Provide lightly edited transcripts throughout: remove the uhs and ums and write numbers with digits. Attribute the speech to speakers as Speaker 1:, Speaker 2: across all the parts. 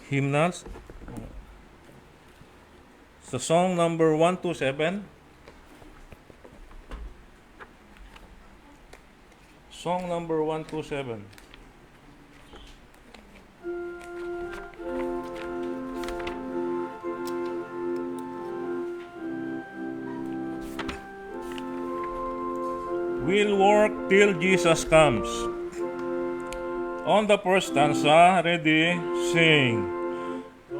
Speaker 1: hymnals. So song number 127. Song number 127. We'll work till Jesus comes. On the first stanza, ready, sing.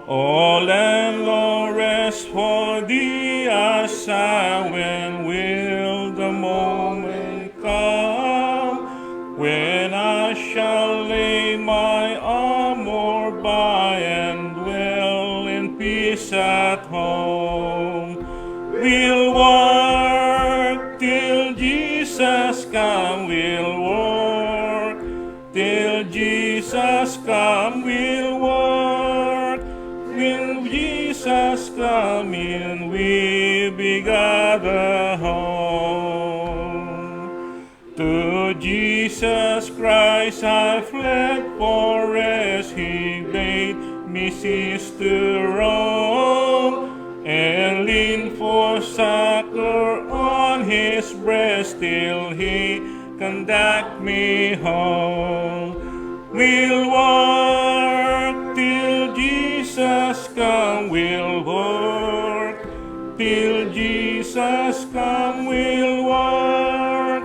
Speaker 1: All and Lord rest for thee as I when will the moment come when I shall lay my armor by and dwell in peace at home. We'll work till Jesus come, we'll work till Jesus come, we'll work till Jesus come and we be gathered home. To Jesus Christ I fled for rest, He bade me cease to roam, and lean for succor on His breast till He conduct me home. We'll work till Jesus come, we'll work till Jesus come, we'll work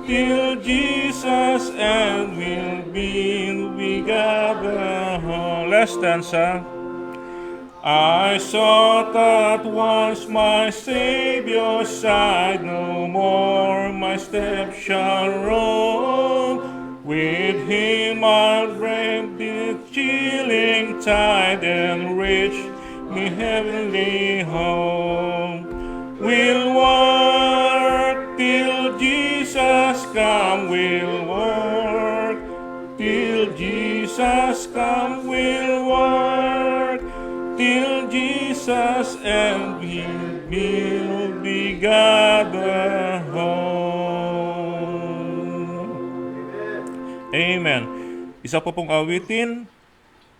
Speaker 1: till Jesus and we'll be gathered home. Last stanza. I sought at once my Savior's side, no more my steps shall roam. With Him I'll brave the chilling tide and reach me heavenly home. We'll work till Jesus come, we'll work till Jesus come, we'll work till Jesus and we'll be gathered home. Amen. Isa po pong awitin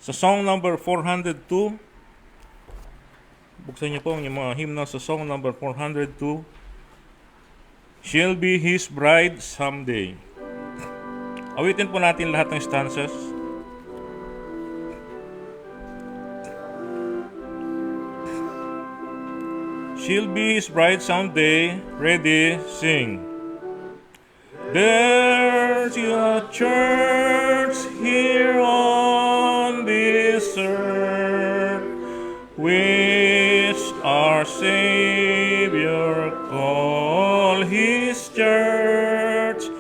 Speaker 1: sa song number 402. Buksan niyo po yung mga hymnal sa song number 402. She'll be His bride someday. Awitin po natin lahat ng stanzas. She'll be His bride someday. Ready, sing. There's a church here on this earth, which our Savior called His church.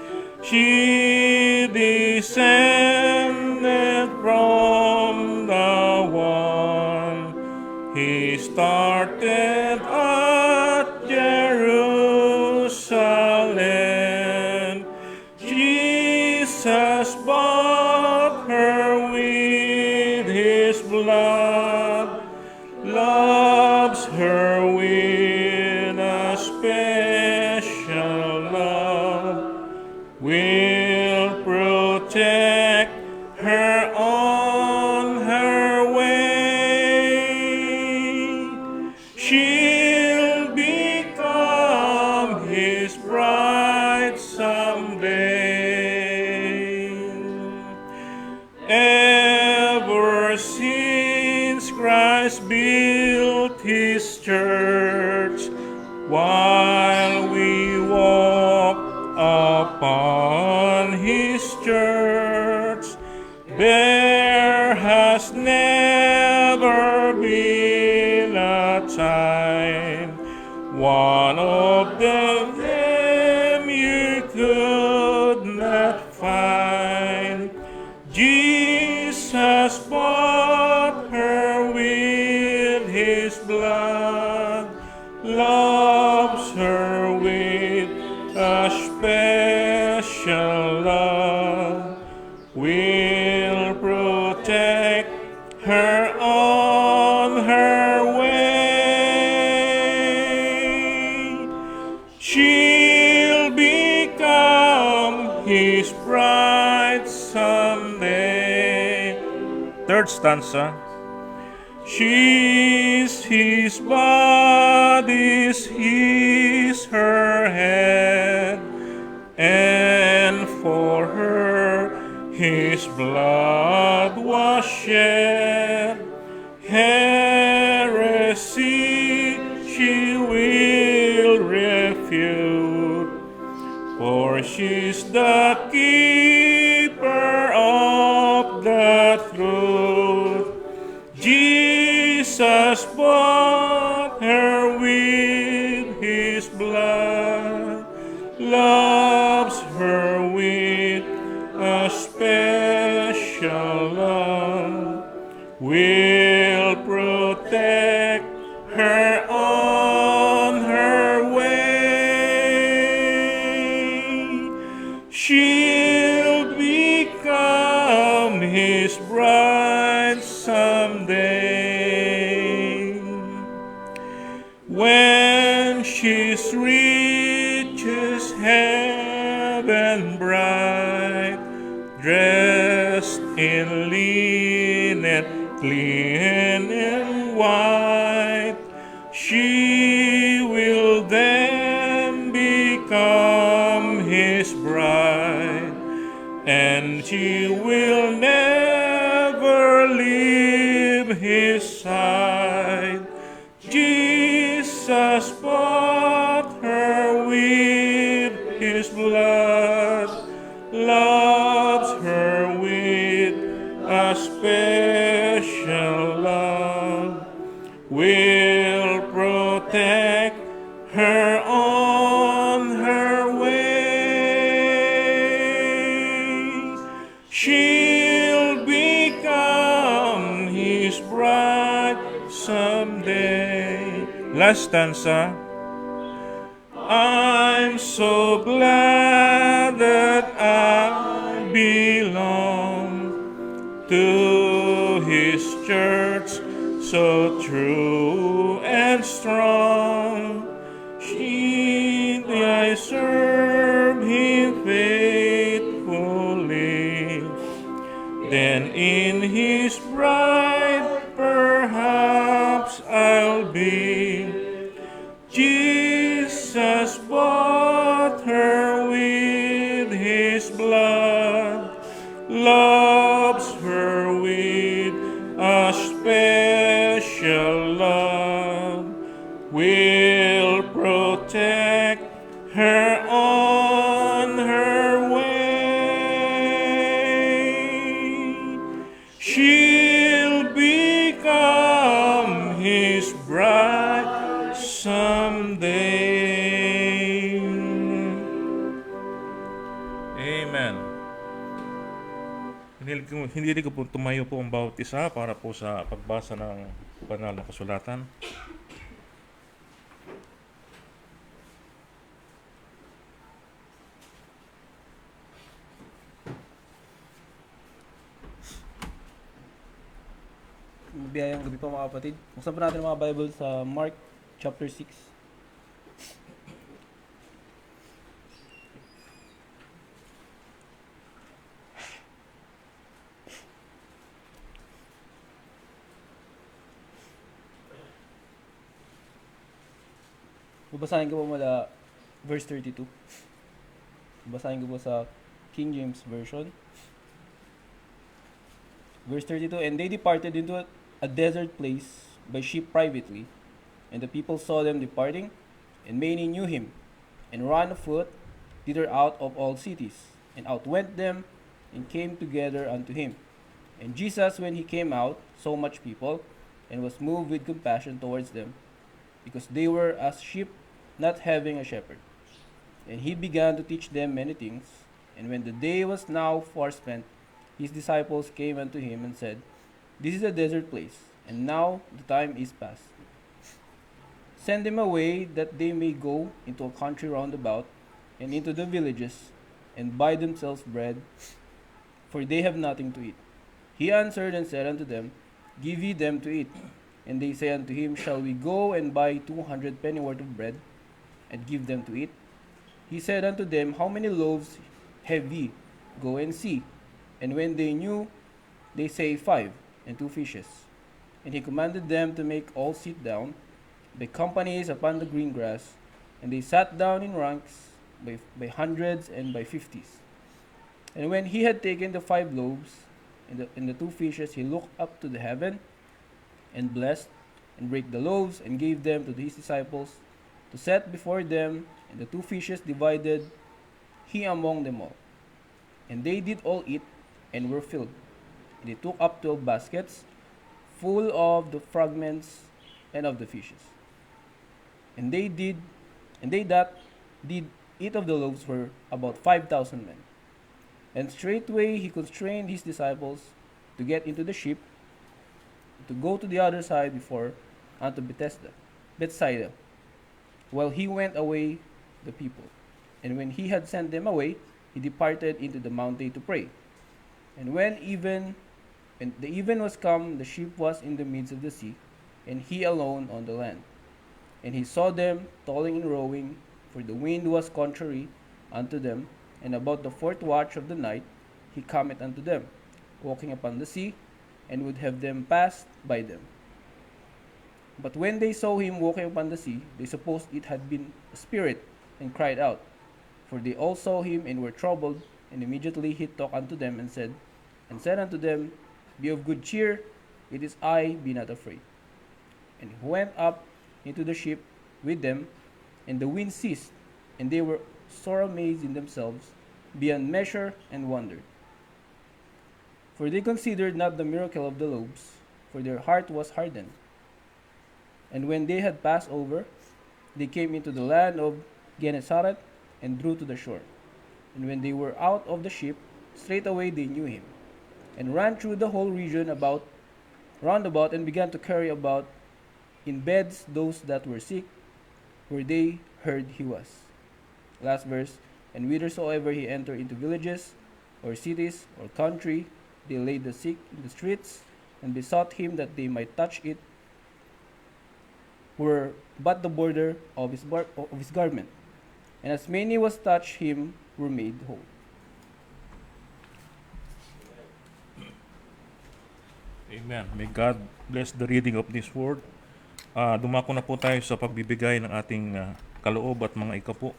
Speaker 1: She descended from the one He started at Jerusalem. Jesus bought her with His blood, loves her with a special love, will protect her on her way. She'll become His bride someday. Ever since Christ built His church, while we walk upon His church, there has never been a time one of them you could not find. Jesus bought her with His blood, loves her with a special love, will protect her on her way. She'll become His bride someday. third stanza. She's his body, he's her head, and for her his blood was shed. Heresy she will refute, for she's the keeper of the truth. Jesus bought her with his blood, loves her with a special love, will protect her on her way. She'll become his bride someday. When she's reaches heaven bright, dressed in linen clean and white, she will then become his bride, and she will never leave his side. Jesus bought her with his blood, loves her with a special love, will protect her on her way. She'll become his bride someday. Last stanza. I'm so glad that I belong to his church, so true and strong. I serve him faithfully, then in his bride perhaps I'll be. Jesus bought her with his blood, loves her with a special love, will protect her on her way. She'll become his bride someday. Amen. Hindi ko po tumayo po ang bawat isa para po sa pagbasa ng banal na kasulatan.
Speaker 2: Biyayang gabi po mga kapatid. Buksan po natin ang mga Bible sa Mark chapter 6. Babasahin ko po mula verse 32. Babasahin ko po sa King James Version. Verse 32, and they departed into a desert place by ship privately, and the people saw them departing, and many knew him, and ran afoot thither out of all cities, and outwent them, and came together unto him. And Jesus, when he came out, saw much people, and was moved with compassion towards them, because they were as sheep not having a shepherd. And he began to teach them many things, and when the day was now far spent, his disciples came unto him and said, This is a desert place, and now the time is past. Send them away that they may go into a country round about, and into the villages, and buy themselves bread, for they have nothing to eat. He answered and said unto them, Give ye them to eat. And they say unto him, Shall we go and buy 200 pennyworth of bread, and give them to eat? He said unto them, How many loaves have ye? Go and see. And when they knew, they say 5. and 2 fishes. And he commanded them to make all sit down by companies upon the green grass, and they sat down in ranks by hundreds and by fifties. And when he had taken the 5 loaves and the 2 fishes, he looked up to the heaven and blessed and brake the loaves and gave them to his disciples to set before them, and the 2 fishes divided he among them all. And they did all eat and were filled. And they took up 12 baskets full of the fragments and of the fishes. And they that did eat of the loaves were about 5,000 men. And straightway he constrained his disciples to get into the ship, to go to the other side before unto Bethsaida, while he went away the people. And when he had sent them away, he departed into the mountain to pray. And when the even was come, the ship was in the midst of the sea, and he alone on the land. And he saw them toiling and rowing, for the wind was contrary unto them. And about the 4th watch of the night he cometh unto them, walking upon the sea, and would have them pass by them. But when they saw him walking upon the sea, they supposed it had been a spirit, and cried out. For they all saw him and were troubled. And immediately he talked unto them, and said unto them, Be of good cheer, it is I, be not afraid. And he went up into the ship with them, and the wind ceased, and they were sore amazed in themselves beyond measure, and wondered. For they considered not the miracle of the loaves, for their heart was hardened. And when they had passed over, they came into the land of Gennesaret, and drew to the shore. And when they were out of the ship, straightway they knew him, and ran through the whole region round about, and began to carry about in beds those that were sick, where they heard he was. Last verse. And whithersoever he entered into villages, or cities, or country, they laid the sick in the streets, and besought him that they might touch it, were but the border of his garment. And as many as touched him were made whole.
Speaker 1: Amen. May God bless the reading of this word. Dumako na po tayo sa pagbibigay ng ating kaloob at mga ikapo.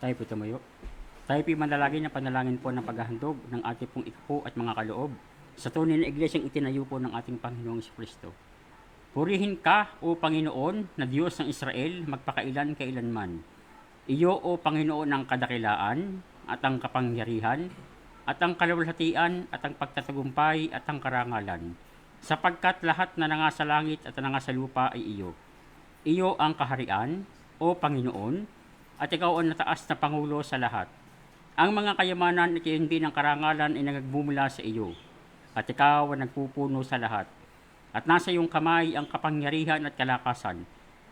Speaker 3: Tayo po tumayo. Tayo po manalangin ng panalangin po ng paghahandog ng ating pong ikapo at mga kaloob sa tunay na iglesyang itinayo po ng ating Panginoong Jesucristo. Purihin ka, O Panginoon, na Diyos ng Israel, magpakailan kailanman. Iyo, O Panginoon, ang kadakilaan at ang kapangyarihan at ang kaluwalhatian at ang pagtatagumpay at ang karangalan, sapagkat lahat na nangasa langit at nangasa lupa ay iyo. Iyo ang kaharian, O Panginoon, at ikaw ang nataas na Pangulo sa lahat. Ang mga kayamanan at hindi ng karangalan ay nagmumula sa iyo, at ikaw ang nagpupuno sa lahat. At nasa iyong kamay ang kapangyarihan at kalakasan,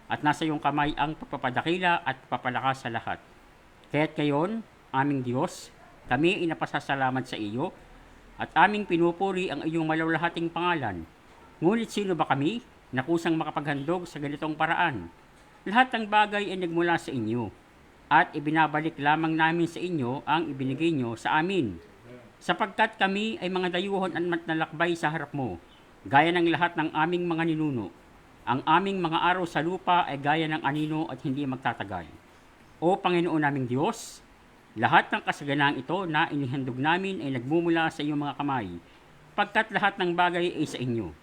Speaker 3: at nasa iyong kamay ang pagpapadakila at pagpapalakas sa lahat. Kaya't ngayon, aming Diyos, kami inapasasalamat sa iyo, at aming pinupuri ang iyong malawalhating pangalan. Ngunit sino ba kami na kusang makapaghandog sa ganitong paraan? Lahat ng bagay ay nagmula sa inyo, at ibinabalik lamang namin sa inyo ang ibinigay nyo sa amin. Sapagkat kami ay mga dayuhon at nalakbay sa harap mo, gaya ng lahat ng aming mga ninuno. Ang aming mga araw sa lupa ay gaya ng anino at hindi magtatagal. O Panginoon naming Diyos, lahat ng kasaganang ito na inihandog namin ay nagmumula sa iyong mga kamay, pagkat lahat ng bagay ay sa inyo.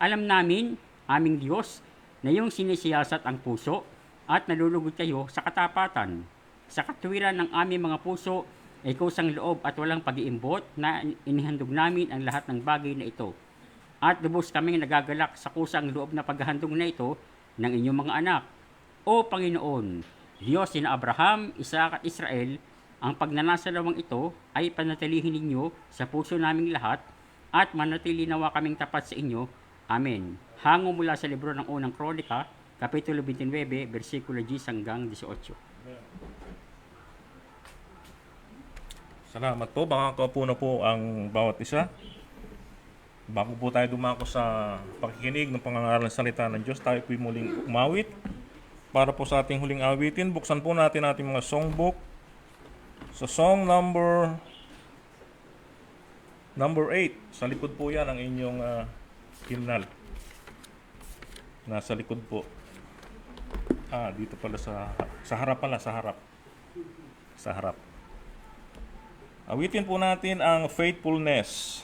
Speaker 3: Alam namin, aming Diyos, na iyong sinisiyasat ang puso, at nalulugod kayo sa katapatan. Sa katwiran ng aming mga puso ay kusang loob at walang pag-iimbot na inihandog namin ang lahat ng bagay na ito. At lubos kaming nagagalak sa kusang loob na paghahandog na ito ng inyong mga anak. O Panginoon, Diyos ni Abraham, Isaac at Israel, ang pagnanasalawang ito ay panatilihin ninyo sa puso naming lahat at manatili nawa kaming tapat sa inyo. Amen. Hango mula sa libro ng unang Kronika, Kapitulo 29, versikulo 10 hanggang 18.
Speaker 1: Salamat po. Baka kaupo na po ang bawat isa. Bago po tayo dumako sa pakikinig ng pangangaral ng salita ng Diyos, tayo po'y muling umawit. Para po sa ating huling awitin, buksan po natin ating mga songbook sa song number 8. Sa likod po yan ang inyong hymnal. Nasa likod po. Dito pala sa harap pala, sa harap. Sa harap. Awitin po natin ang faithfulness.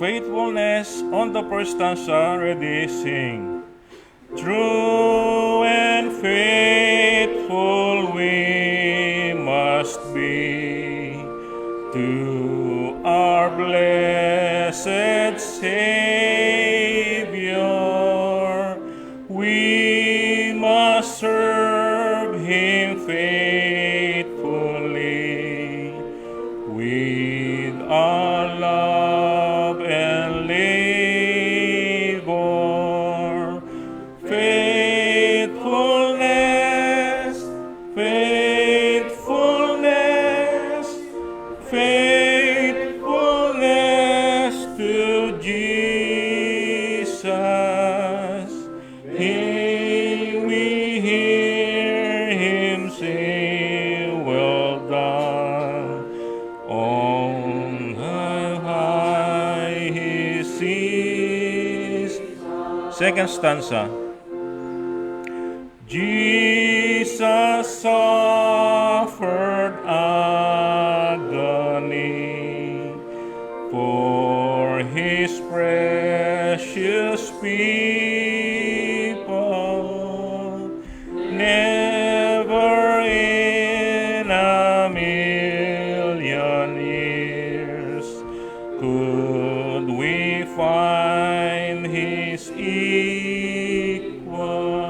Speaker 1: Faithfulness on the first stanza, ready, sing. True and faithful we must be to our blessed Savior. We must serve Him faithfully with our love and labor. Faithfulness, faithfulness, faithfulness to Jesus. Here we hear Him say, well done. On high He sees. Second stanza. Jesus suffered agony for His precious people. Never in a million years could we find His equal.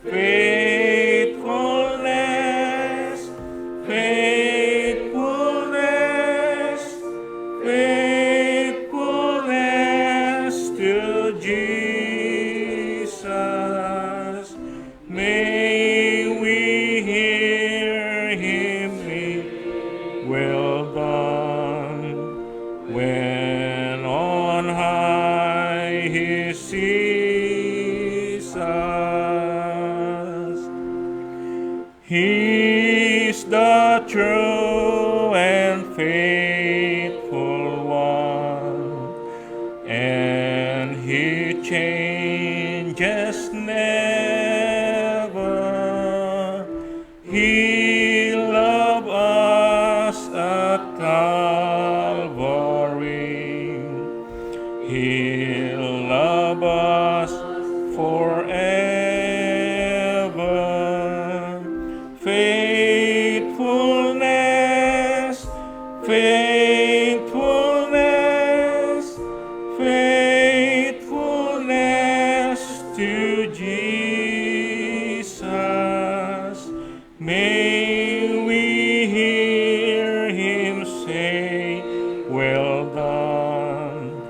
Speaker 1: Faithfulness, faithfulness, faithfulness to Jesus. May we hear Him say, well done, when on high He sees us. He's the true and faithful one, and He changes never. He loved us at Calvary. He'll love us forever. Faithfulness, faithfulness, faithfulness to Jesus. May we hear Him say, well done,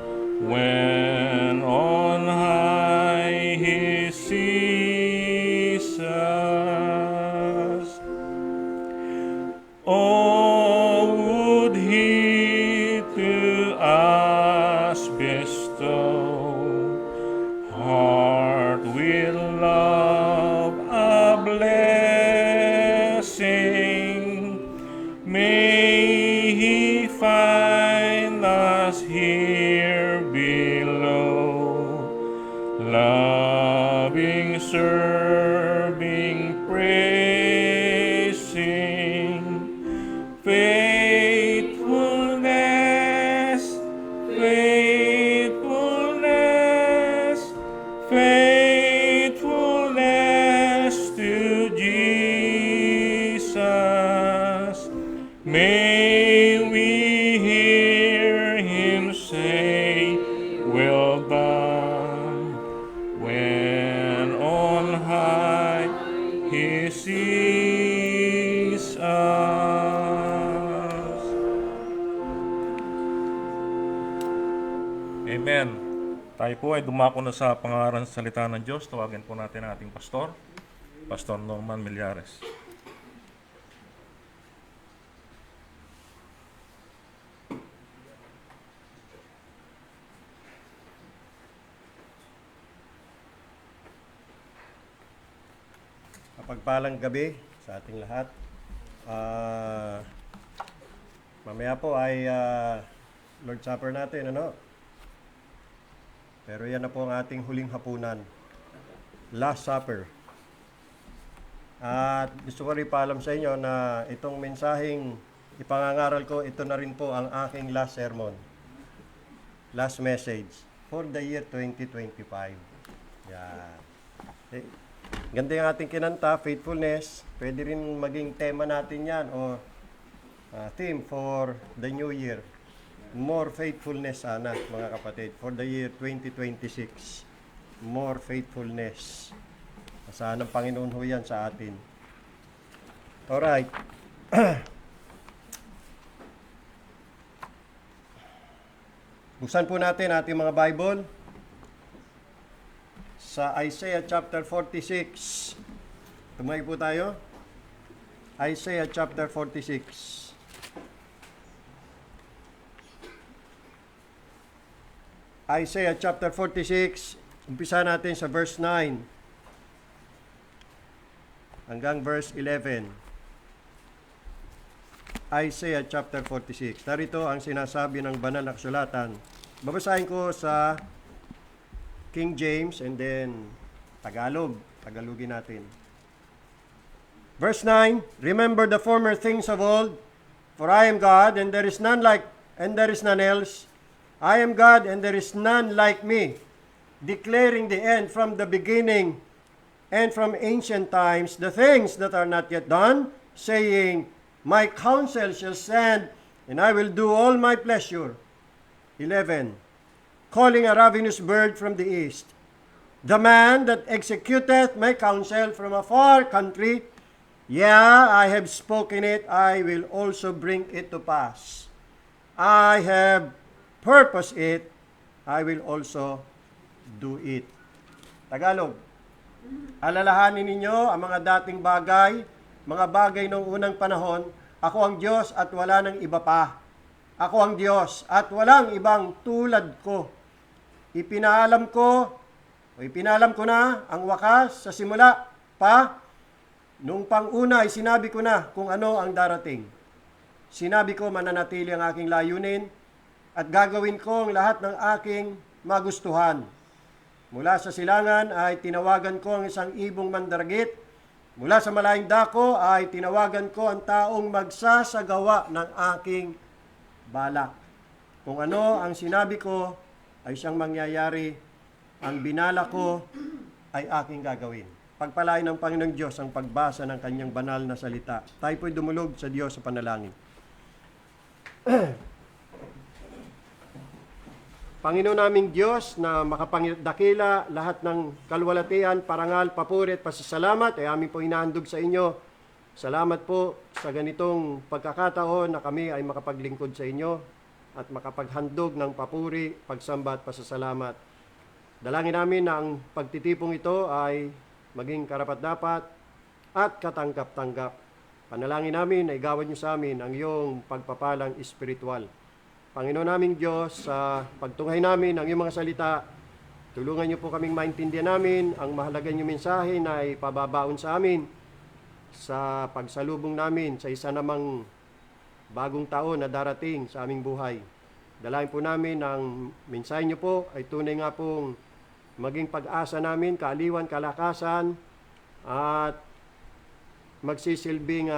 Speaker 1: when on high He sees us. Oh, would He to us bestow heart with love a blessing. May He find us here below, loving, serving, praising. Faithfulness, faithfulness, faithfulness to Jesus. He sees us. Amen. Tayo po ay dumako na sa pangalan sa salita ng Diyos. Tawagin po natin ang ating pastor, Pastor Norman Millares.
Speaker 4: Mapagpalang gabi sa ating lahat. Mamaya po ay Lord Supper natin, ano? Pero yan na po ang ating huling hapunan. Last Supper. At gusto ko rin paalam sa inyo na itong mensaheng ipangangaral ko, ito na rin po ang aking last sermon. Last message for the year 2025. Yan. Okay. Ganda yung ating kinanta, faithfulness. Pwede rin maging tema natin yan o theme for the new year. More faithfulness sana, mga kapatid, for the year 2026. More faithfulness. Sana ng Panginoon ho yan sa atin. Alright. Buksan po natin ating mga Bible sa Isaiah chapter 46. Tumayo po tayo. Isaiah chapter 46. Isaiah chapter 46. Umpisa natin sa verse 9 hanggang verse 11. Isaiah chapter 46. Narito ang sinasabi ng banal na kasulatan. Babasahin ko sa King James and then Tagalogin natin. Verse 9, remember the former things of old, for I am God and there is none else. I am God and there is none like me, declaring the end from the beginning and from ancient times, the things that are not yet done, saying, my counsel shall stand and I will do all my pleasure. 11, calling a ravenous bird from the east, the man that executeth my counsel from a far country, I have spoken it, I will also bring it to pass. I have purposed it, I will also do it. Tagalog, alalahanin ninyo ang mga dating bagay, mga bagay ng unang panahon, ako ang Diyos at wala nang iba pa. Ako ang Diyos at walang ibang tulad ko. Ipinalam ko na ang wakas sa simula pa. Nung pang-una ay sinabi ko na kung ano ang darating. Sinabi ko mananatili ang aking layunin at gagawin ko ang lahat ng aking magustuhan. Mula sa silangan ay tinawagan ko ang isang ibong mandaragit. Mula sa malayong dako ay tinawagan ko ang taong magsasagawa ng aking balak. Kung ano ang sinabi ko ay siyang mangyayari, ang binala ko ay aking gagawin. Pagpalain ng Panginoong Diyos ang pagbasa ng kanyang banal na salita. Tayo po'y dumulog sa Diyos sa panalangin. Panginoon naming Diyos na makapangdakila lahat ng kalwalatian, parangal, papuri at pasasalamat ay aming po inahandog sa inyo. Salamat po sa ganitong pagkakataon na kami ay makapaglingkod sa inyo at makapaghandog ng papuri, pagsamba at pasasalamat. Dalangin namin na ang pagtitipong ito ay maging karapat-dapat at katanggap-tanggap. Panalangin namin na igawan niyo sa amin ang iyong pagpapalang espiritual. Panginoon naming Diyos, sa pagtunghay namin ang iyong mga salita, tulungan niyo po kaming maintindihan namin ang mahalaga niyong mensahe na ipababaon sa amin sa pagsalubong namin sa isa namang bagong taon na darating sa aming buhay. Dalangin po namin ang mensahe niyo po ay tunay nga pong maging pag-asa namin, kaaliwan, kalakasan, at magsisilbing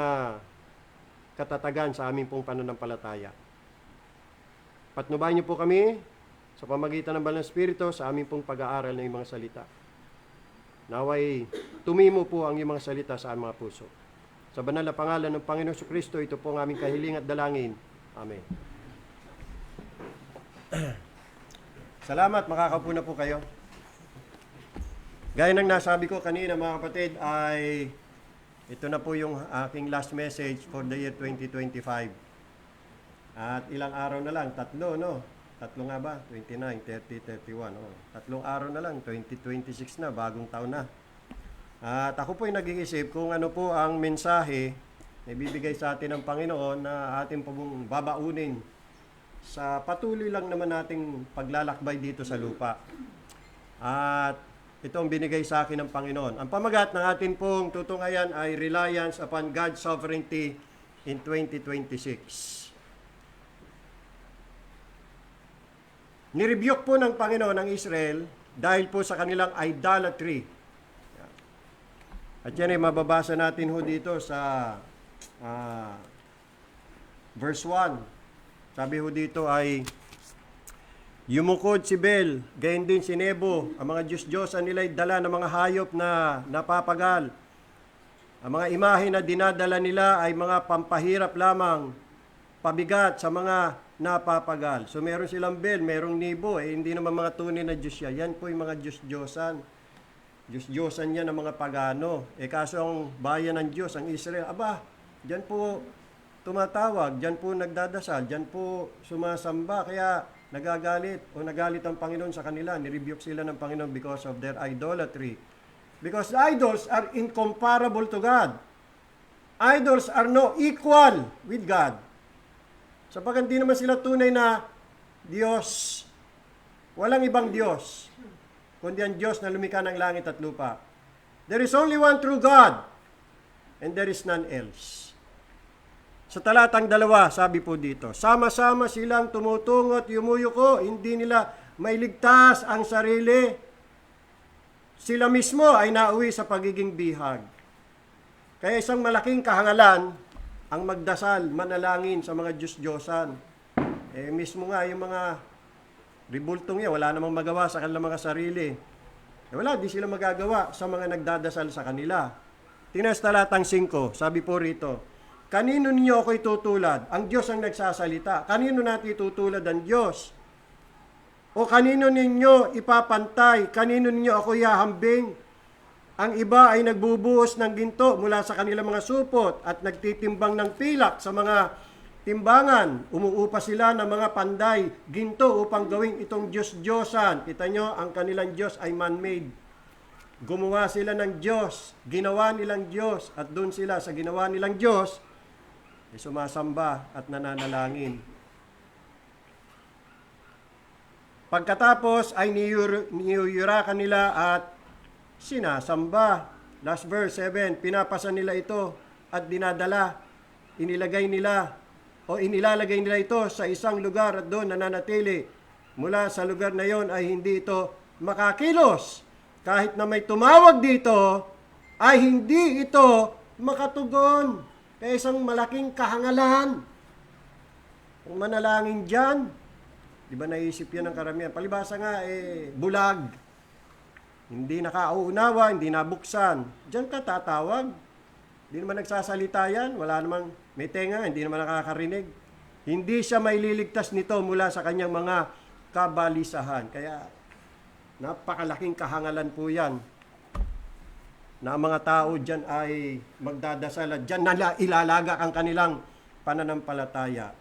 Speaker 4: katatagan sa aming pong pananampalataya. Patnubayan niyo po kami sa pamagitan ng Banal na Espiritu sa aming pong pag-aaral ng iyong mga salita. Naway tumimo po ang iyong mga salita sa aming mga puso. Sa banal na pangalan ng Panginoon Kristo, ito po ang aming kahiling at dalangin. Amen. Salamat, makakaupo na po kayo. Gaya ng nasabi ko kanina mga kapatid, ay ito na po yung aking last message for the year 2025. At ilang araw na lang, tatlo, no? Tatlo nga ba? 29, 30, 31. Oh. Tatlong araw na lang, 2026 na, bagong taon na. At ako po ay nag-iisip kung ano po ang mensahe na ibibigay sa atin ng Panginoon na ating pong babaunin sa patuloy lang naman nating paglalakbay dito sa lupa. At ito ang binigay sa akin ng Panginoon. Ang pamagat ng atin pong tutungayan ay reliance upon God's sovereignty in 2026. Nirebuke po ng Panginoon ang Israel dahil po sa kanilang idolatry. At yan ay mababasa natin ho dito sa verse 1. Sabi ho dito ay, yumukod si Bel, gayon din si Nebo, ang mga Diyos-Diyosan nila ay dala ng mga hayop na napapagal. Ang mga imahe na dinadala nila ay mga pampahirap lamang, pabigat sa mga napapagal. So meron silang Bel, merong Nebo, hindi naman mga tunay na Diyos yan. Yan po yung mga Diyos-Diyosan. Diyos-Diyosan yan ng mga pagano. Kaso ang bayan ng Diyos, ang Israel, aba, dyan po tumatawag, dyan po nagdadasal, dyan po sumasamba, kaya nagalit ang Panginoon sa kanila, nirebuke sila ng Panginoon because of their idolatry. Because the idols are incomparable to God. Idols are no equal with God. Sapagkat hindi naman sila tunay na Diyos. Walang ibang Diyos, kundi ang Diyos na lumikha ng langit at lupa. There is only one true God, and there is none else. Sa talatang 2, sabi po dito, sama-sama silang tumutungo at yumuyuko, hindi nila mailigtas ang sarili. Sila mismo ay nauwi sa pagiging bihag. Kaya isang malaking kahangalan ang magdasal, manalangin sa mga Diyos-Diyosan. Mismo nga yung mga ribultong yan, wala namang magawa sa kanilang mga sarili. Wala, di sila magagawa sa mga nagdadasal sa kanila. Tingnan sa talatang 5, sabi po rito, kanino ninyo ako itutulad? Ang Diyos ang nagsasalita. Kanino natin itutulad ang Diyos? O kanino ninyo ipapantay? Kanino ninyo ako ihahambing? Ang iba ay nagbubuhos ng ginto mula sa kanilang mga supot at nagtitimbang ng pilak sa mga timbangan. Umuupa sila ng mga panday, ginto upang gawing itong Diyos-Diyosan. Kita nyo, ang kanilang Diyos ay man-made. Gumawa sila ng Diyos, ginawa nilang Diyos, at doon sila sa ginawa nilang Diyos, ay sumasamba at nananalangin. Pagkatapos ay niyuyurakan nila at sinasamba. Last verse 7, pinapasa nila ito at dinadala. Inilalagay nila ito sa isang lugar at doon nananatili. Mula sa lugar na yon ay hindi ito makakilos. Kahit na may tumawag dito, ay hindi ito makatugon. Kaya isang malaking kahangalan. Kung manalangin dyan, di ba naisip yan ng karamihan? Palibasa nga, bulag. Hindi nakauunawa, hindi nabuksan. Diyan ka tatawag. Hindi naman nagsasalita yan. Wala namang may tenga, hindi naman nakakarinig. Hindi siya may liligtas nito mula sa kanyang mga kabalisahan. Kaya napakalaking kahangalan po yan na ang mga tao dyan ay magdadasal at dyan nila ilalaga ang kanilang pananampalataya.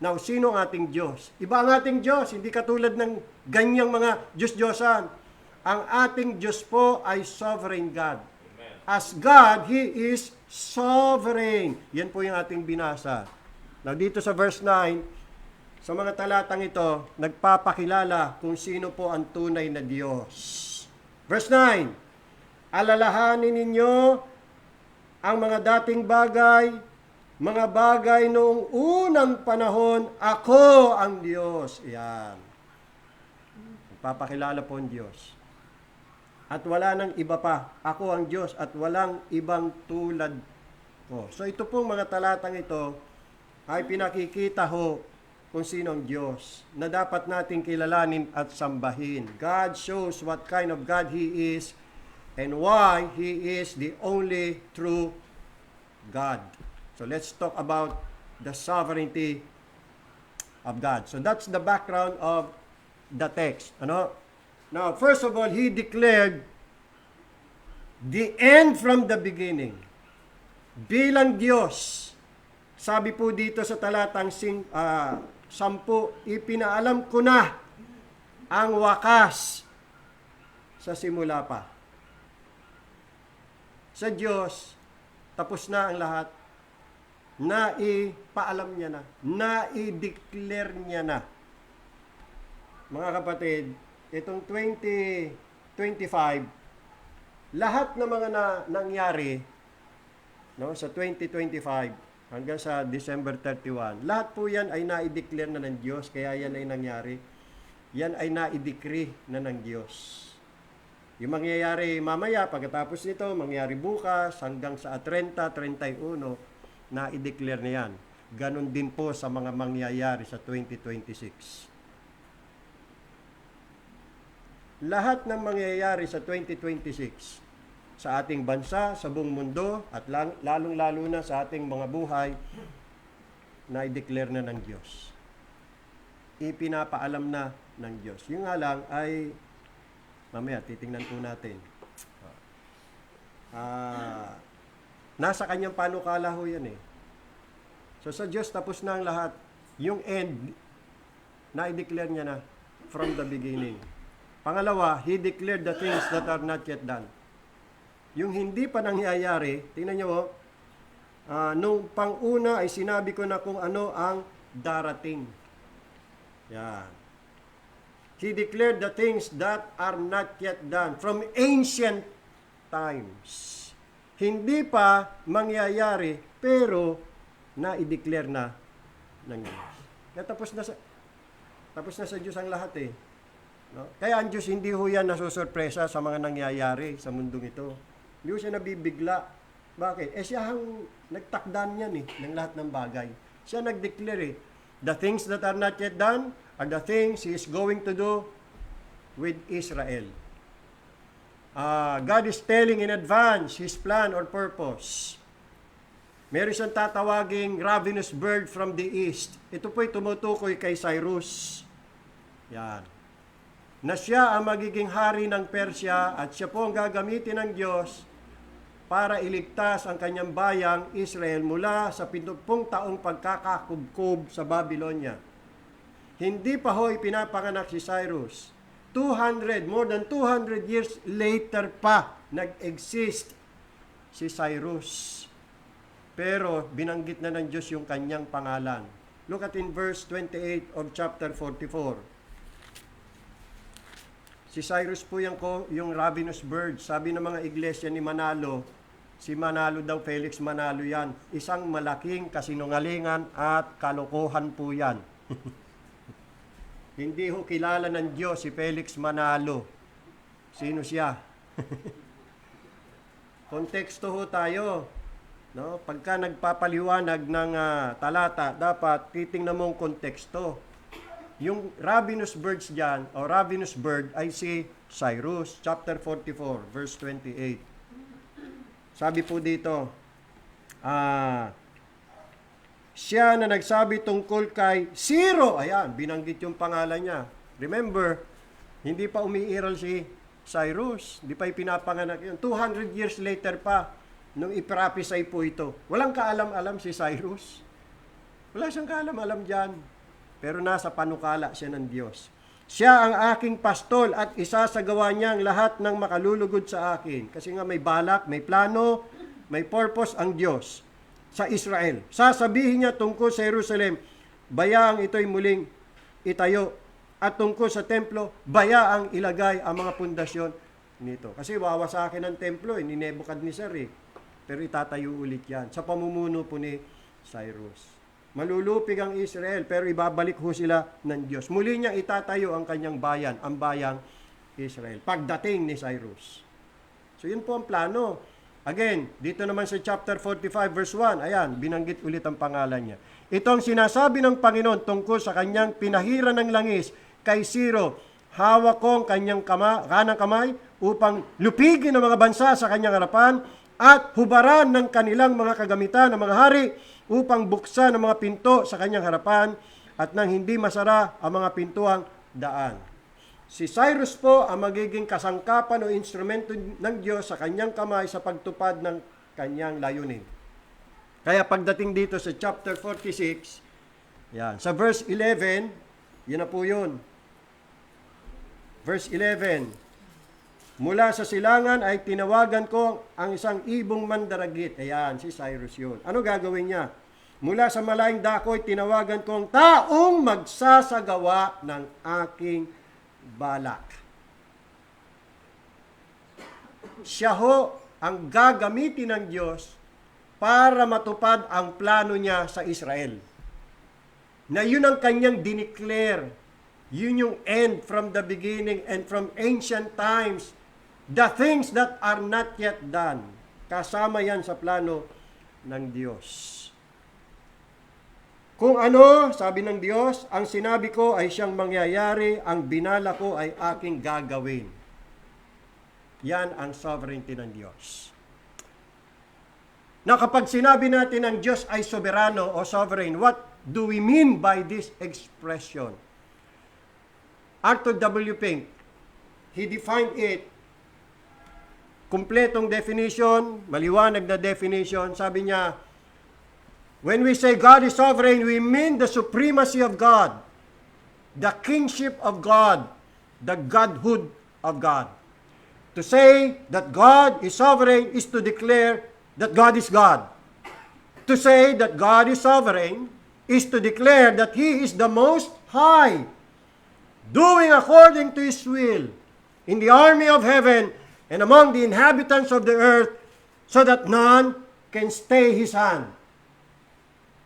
Speaker 4: Now, sino ang ating Diyos? Iba ang ating Diyos, hindi katulad ng ganyang mga Diyos-Diyosan. Ang ating Diyos po ay sovereign God. As God, He is sovereign. Yan po yung ating binasa. Now, dito sa verse 9, sa mga talatang ito, nagpapakilala kung sino po ang tunay na Diyos. Verse 9, alalahanin ninyo ang mga dating bagay, mga bagay noong unang panahon, ako ang Diyos. Yan. Nagpapakilala po ang Diyos. At wala nang iba pa. Ako ang Diyos at walang ibang tulad ko. So ito pong mga talatang ito ay pinakikita ho kung sino ang Diyos na dapat nating kilalanin at sambahin. God shows what kind of God He is and why He is the only true God. So let's talk about the sovereignty of God. So that's the background of the text. Now, first of all, He declared the end from the beginning. bilang Diyos. Sabi po dito sa talatang 10, ipinaalam ko na ang wakas sa simula pa. Sa Diyos, tapos na ang lahat. Naipaalam niya na. Nai-declare niya na. Mga kapatid, itong 2025, lahat ng mga nangyari sa 2025 hanggang sa December 31, lahat po yan ay nai-declare na ng Diyos, kaya yan ay nangyari. Yan ay nai-decree na ng Diyos. Yung mangyayari mamaya, pagkatapos nito, mangyayari bukas, hanggang sa 30, 31, nai-declare na yan. Ganon din po sa mga mangyayari sa 2026. Lahat ng mangyayari sa 2026 sa ating bansa, sa buong mundo, at lalong-lalo na sa ating mga buhay, na-declare na ng Diyos. Ipinapaalam na ng Diyos. Yung nga lang ay, mamaya, titingnan po natin. Nasa kanyang panukala ho yan eh. So sa Diyos, tapos na ang lahat. Yung end, na-declare niya na from the beginning. Pangalawa, He declared the things that are not yet done. Yung hindi pa nangyayari, tingnan nyo, nung pang-una ay sinabi ko na kung ano ang darating. Yan. He declared the things that are not yet done from ancient times. Hindi pa mangyayari, pero na-i-declare na ng Diyos. Kaya tapos na sa Diyos ang lahat eh. No? Kaya ang Diyos hindi ho yan nasusurpresa sa mga nangyayari sa mundong ito. Hindi ho siya nabibigla. Bakit? Siya ang nagtakdan yan eh, ng lahat ng bagay. Siya nag-declare eh. The things that are not yet done are the things He is going to do with Israel. God is telling in advance His plan or purpose. Meron siyang tatawaging ravenous bird from the east. Ito po'y tumutukoy kay Cyrus. Yan. Na siya ang magiging hari ng Persya at siya po ang gagamitin ng Diyos para iligtas ang kanyang bayang Israel mula sa 70 taong pagkakakubkob sa Babylonia. Hindi pa ho ipinapanganak si Cyrus. More than 200 years later pa nag-exist si Cyrus. Pero binanggit na ng Diyos yung kanyang pangalan. Look at in verse 28 of chapter 44. Si Cyrus po yung ravenous bird. Sabi ng mga iglesia ni Manalo, si Manalo daw, Felix Manalo yan. Isang malaking kasinungalingan at kalokohan po yan. Hindi ho kilala ng Diyos si Felix Manalo. Sino siya? Konteksto ho tayo. No? Pagka nagpapaliwanag ng talata, dapat titingnan mong konteksto. Yung ravenous birds dyan, o ravenous bird, ay si Cyrus, chapter 44, verse 28. Sabi po dito, siya na nagsabi tungkol kay Ciro, ayan, binanggit yung pangalan niya. Remember, hindi pa umiiral si Cyrus, hindi pa ipinapanganak yun. 200 years later pa, nung iprophesy po ito. Walang kaalam-alam si Cyrus. Wala siyang kaalam-alam dyan. Pero nasa panukala siya ng Diyos. Siya ang aking pastol at isasagawa niya ang lahat ng makalulugod sa akin. Kasi nga may balak, may plano, may purpose ang Diyos sa Israel. Sasabihin niya tungkol sa Jerusalem, bayaang ito'y muling itayo. At tungkol sa templo, bayaang ilagay ang mga pundasyon nito. Kasi wawasakin ang templo, ni Nebuchadnezzar eh. Pero itatayo ulit yan sa pamumuno po ni Cyrus. Malulupig ang Israel, pero ibabalik ho sila ng Diyos. Muli niyang itatayo ang kanyang bayan, ang bayang Israel. Pagdating ni Cyrus. So yun po ang plano. Again, dito naman sa chapter 45 verse 1, ayan, binanggit ulit ang pangalan niya. Ito ang sinasabi ng Panginoon tungkol sa kanyang pinahiran ng langis kay Ciro. Hawak ko ang kanyang kanang kamay upang lupigin ang mga bansa sa kanyang harapan at hubaran ng kanilang mga kagamitan ng mga hari upang buksan ang mga pinto sa kanyang harapan at nang hindi masara ang mga pintuang daan. Si Cyrus po ang magiging kasangkapan o instrumento ng Diyos sa kanyang kamay sa pagtupad ng kanyang layunin. Kaya pagdating dito sa chapter 46, yan, sa verse 11, yun na po yun. Verse 11, mula sa silangan ay tinawagan ko ang isang ibong mandaragit. Ayan, si Cyrus yun. Ano gagawin niya? Mula sa malaking dako ay tinawagan ko ang taong magsasagawa ng aking balak. Siya ho ang gagamitin ng Diyos para matupad ang plano niya sa Israel. Na yun ang kanyang dineclare. Yun yung end from the beginning and from ancient times. The things that are not yet done. Kasama yan sa plano ng Diyos. Kung ano, sabi ng Diyos, ang sinabi ko ay siyang mangyayari, ang binala ko ay aking gagawin. Yan ang sovereignty ng Diyos. Na kapag sinabi natin ang Diyos ay soberano o sovereign, what do we mean by this expression? Arthur W. Pink, he defined it, kumpletong definition, maliwanag na definition. Sabi niya, when we say God is sovereign, we mean the supremacy of God, the kingship of God, the godhood of God. To say that God is sovereign is to declare that God is God. To say that God is sovereign is to declare that He is the Most High, doing according to His will in the army of heaven and among the inhabitants of the earth, so that none can stay His hand.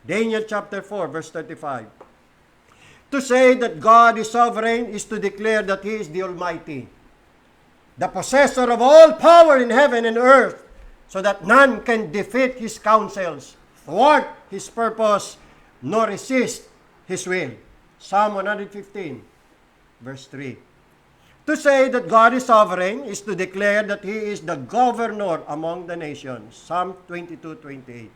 Speaker 4: Daniel chapter 4, verse 35. To say that God is sovereign is to declare that He is the Almighty, the possessor of all power in heaven and earth, so that none can defeat His counsels, thwart His purpose, nor resist His will. Psalm 115, verse 3. To say that God is sovereign is to declare that He is the governor among the nations. Psalm 22:28.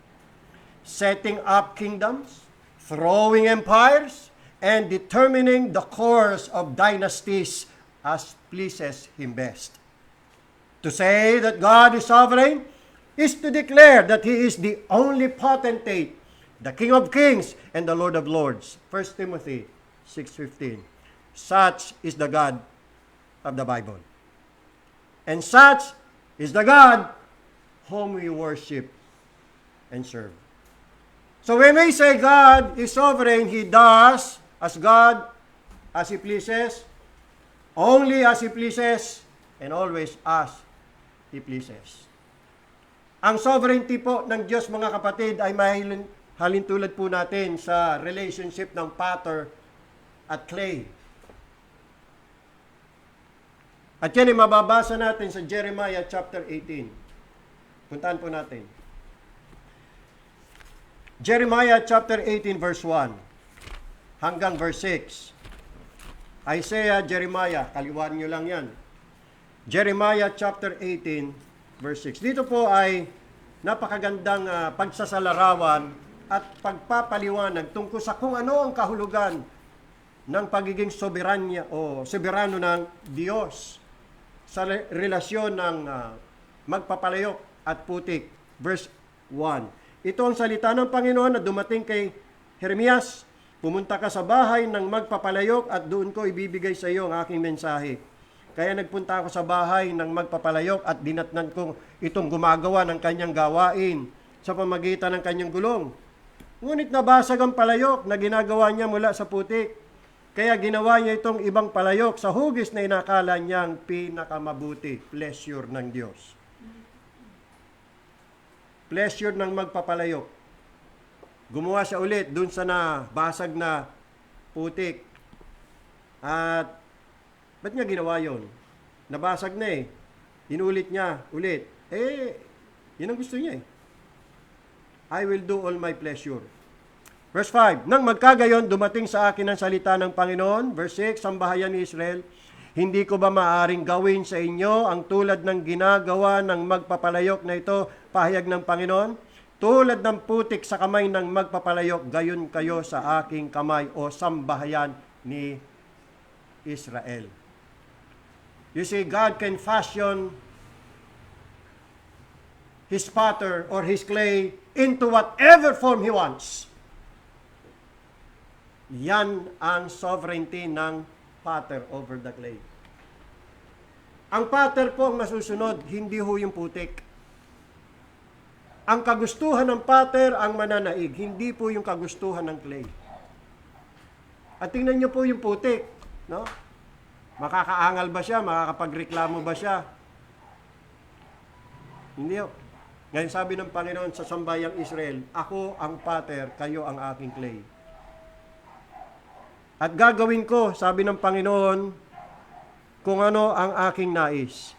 Speaker 4: Setting up kingdoms, throwing empires, and determining the course of dynasties as pleases Him best. To say that God is sovereign is to declare that He is the only potentate, the King of kings and the Lord of lords. 1 Timothy 6:15. Such is the God of the Bible. And such is the God whom we worship and serve. So when we say God is sovereign, He does as God, as He pleases, only as He pleases, and always as He pleases. Ang sovereignty po ng Diyos, mga kapatid, ay halintulad po natin sa relationship ng potter at clay. At yan ay mababasa natin sa Jeremiah chapter 18. Puntahan po natin. Jeremiah chapter 18 verse 1 hanggang verse 6. Isaiah, Jeremiah, kaliwan nyo lang yan. Jeremiah chapter 18 verse 6. Dito po ay napakagandang pagsasalarawan at pagpapaliwanag tungkol sa kung ano ang kahulugan ng pagiging soberanya o soberano ng Diyos sa relasyon ng magpapalayok at putik. Verse 1. Ito ang salita ng Panginoon na dumating kay Jeremias. Pumunta ka sa bahay ng magpapalayok at doon ko ibibigay sa iyo ang aking mensahe. Kaya nagpunta ako sa bahay ng magpapalayok at dinatnan ko itong gumagawa ng kanyang gawain sa pamagitan ng kanyang gulong. Ngunit nabasag ang palayok na ginagawa niya mula sa putik. Kaya ginawa niya itong ibang palayok sa hugis na inakala niyang pinakamabuti. Pleasure ng Diyos. Pleasure ng magpapalayok. Gumawa siya ulit dun sa nabasag na putik. At ba't niya ginawa yun? Nabasag na eh. Inulit niya ulit. Yun ang gusto niya eh. I will do all my pleasure. Verse 5, nang magkagayon, dumating sa akin ang salita ng Panginoon. Verse 6, sambahayan ni Israel, hindi ko ba maaring gawin sa inyo ang tulad ng ginagawa ng magpapalayok na ito, pahayag ng Panginoon? Tulad ng putik sa kamay ng magpapalayok, gayon kayo sa aking kamay o sambahayan ni Israel. You see, God can fashion his potter or his clay into whatever form he wants. Yan ang sovereignty ng potter over the clay. Ang potter po ang nasusunod, hindi ho yung putik. Ang kagustuhan ng potter ang mananaig, hindi po yung kagustuhan ng clay. At tingnan niyo po yung putik, no? Makakaangal ba siya? Makakapagreklamo ba siya? Hindi ho. Ngayon sabi ng Panginoon sa sambayang Israel, ako ang potter, kayo ang aking clay. At gagawin ko, sabi ng Panginoon, kung ano ang aking nais.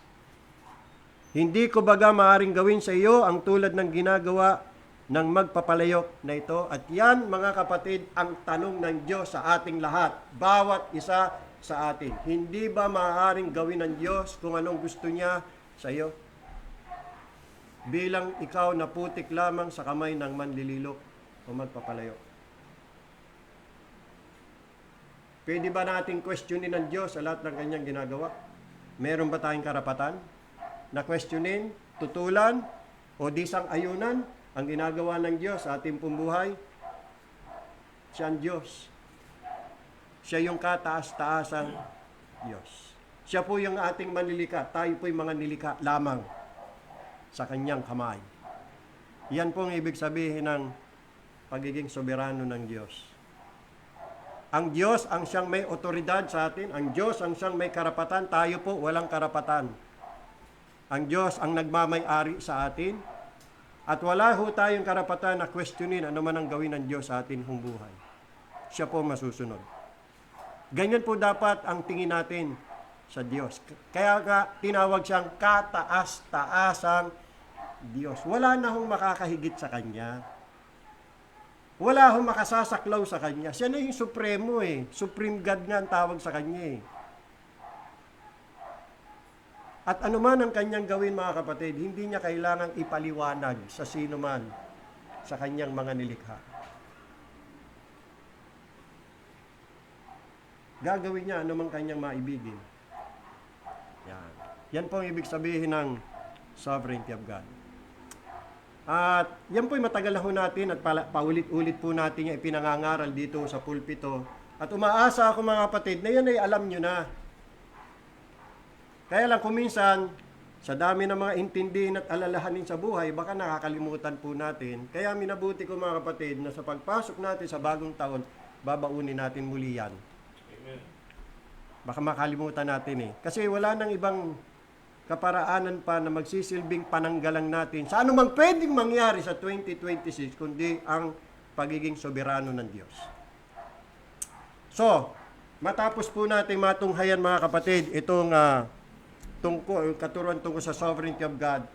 Speaker 4: Hindi ko baga maaring gawin sa iyo ang tulad ng ginagawa ng magpapalayok na ito. At yan, mga kapatid, ang tanong ng Diyos sa ating lahat. Bawat isa sa atin. Hindi ba maaaring gawin ng Diyos kung anong gusto niya sa iyo? Bilang ikaw na putik lamang sa kamay ng manlililok o magpapalayok. Pwede ba nating questionin ng Diyos sa lahat ng kanyang ginagawa? Meron ba tayong karapatan na questionin, tutulan, o disang ayunan ang ginagawa ng Diyos sa ating pumbuhay? Siya ang Diyos. Siya yung kataas-taasang Diyos. Siya po yung ating manlilika. Tayo po'y mga nilika lamang sa kanyang kamay. Yan po ang ibig sabihin ng pagiging soberano ng Diyos. Ang Diyos ang siyang may otoridad sa atin. Ang Diyos ang siyang may karapatan. Tayo po walang karapatan. Ang Diyos ang nagmamay-ari sa atin. At wala ho tayong karapatan na questionin ano man ang gawin ng Diyos sa atin hong buhay. Siya po masusunod. Ganyan po dapat ang tingin natin sa Diyos. Kaya nga tinawag siyang kataas-taasang Diyos. Wala na hong makakahigit sa Kanya. Wala hong makasasaklaw sa Kanya. Siya na yung supremo eh. Supreme God nga ang tawag sa Kanya eh. At anuman ang Kanyang gawin mga kapatid, hindi niya kailangang ipaliwanag sa sino man sa Kanyang mga nilikha. Gagawin niya anumang Kanyang maibigin. Yan. Yan po ang ibig sabihin ng sovereignty of God. At yan po'y matagal na ho natin at paulit-ulit po natin yung ipinangangaral dito sa pulpito. At umaasa ako mga kapatid na yan ay alam nyo na. Kaya lang kuminsan, sa dami ng mga intindihin at alalahanin sa buhay, baka nakakalimutan po natin. Kaya minabuti ko mga kapatid na sa pagpasok natin sa bagong taon, babaunin natin muli yan. Baka makalimutan natin eh. Kasi wala nang ibang kaparaanan pa na magsisilbing pananggalang natin sa anumang pwedeng mangyari sa 2026 kundi ang pagiging soberano ng Diyos. So, matapos po natin matunghayan mga kapatid itong katuruan tungkol sa sovereignty of God,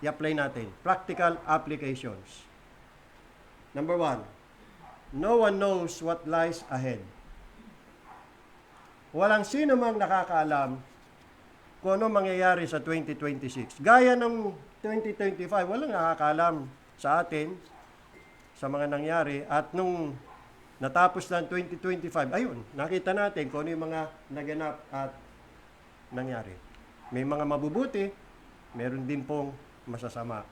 Speaker 4: i-apply natin. Practical applications. Number 1, no one knows what lies ahead. Walang sino mang nakakaalam kung ano mangyayari sa 2026. Gaya ng 2025, walang nakakaalam sa atin sa mga nangyari. At nung natapos ng 2025, ayun, nakita natin kung ano yung mga naganap at nangyari. May mga mabubuti, meron din pong masasama.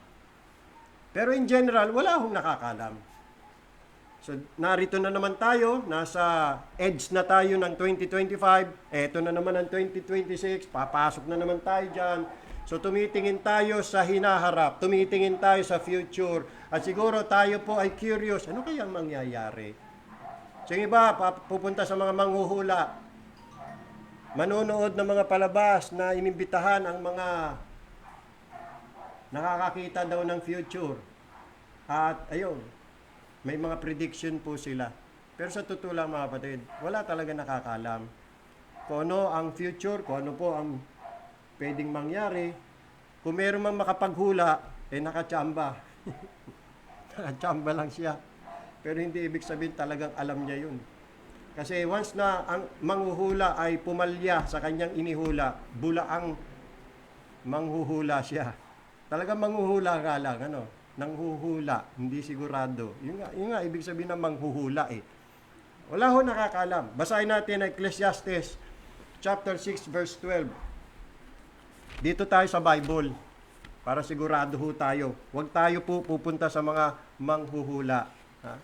Speaker 4: Pero in general, wala akong nakakaalam. So, narito na naman tayo, nasa edge na tayo ng 2025, eto na naman ang 2026, papasok na naman tayo dyan. So, tumitingin tayo sa hinaharap, tumitingin tayo sa future, at siguro tayo po ay curious, ano kayang mangyayari? So, yung iba, pupunta sa mga manghuhula, manonood ng mga palabas na inimbitahan ang mga nakakakita daw ng future. At ayun, may mga prediction po sila. Pero sa totoo lang mga kapatid, wala talaga nakakalam kung ano ang future, kung ano po ang pwedeng mangyari. Kung meron mang makapaghula, nakatsamba. Nakatsamba lang siya. Pero hindi ibig sabihin talagang alam niya yun. Kasi once na ang manghuhula ay pumalya sa kanyang inihula, bulaang manghuhula siya. Talagang manghuhula ka lang, nanghuhula, hindi sigurado. Yun nga, ibig sabihin ng manghuhula eh. Wala ho nakakalam. Basahin natin ang Ecclesiastes chapter 6 verse 12. Dito tayo sa Bible. Para sigurado ho tayo. Huwag tayo po pupunta sa mga manghuhula. Ha?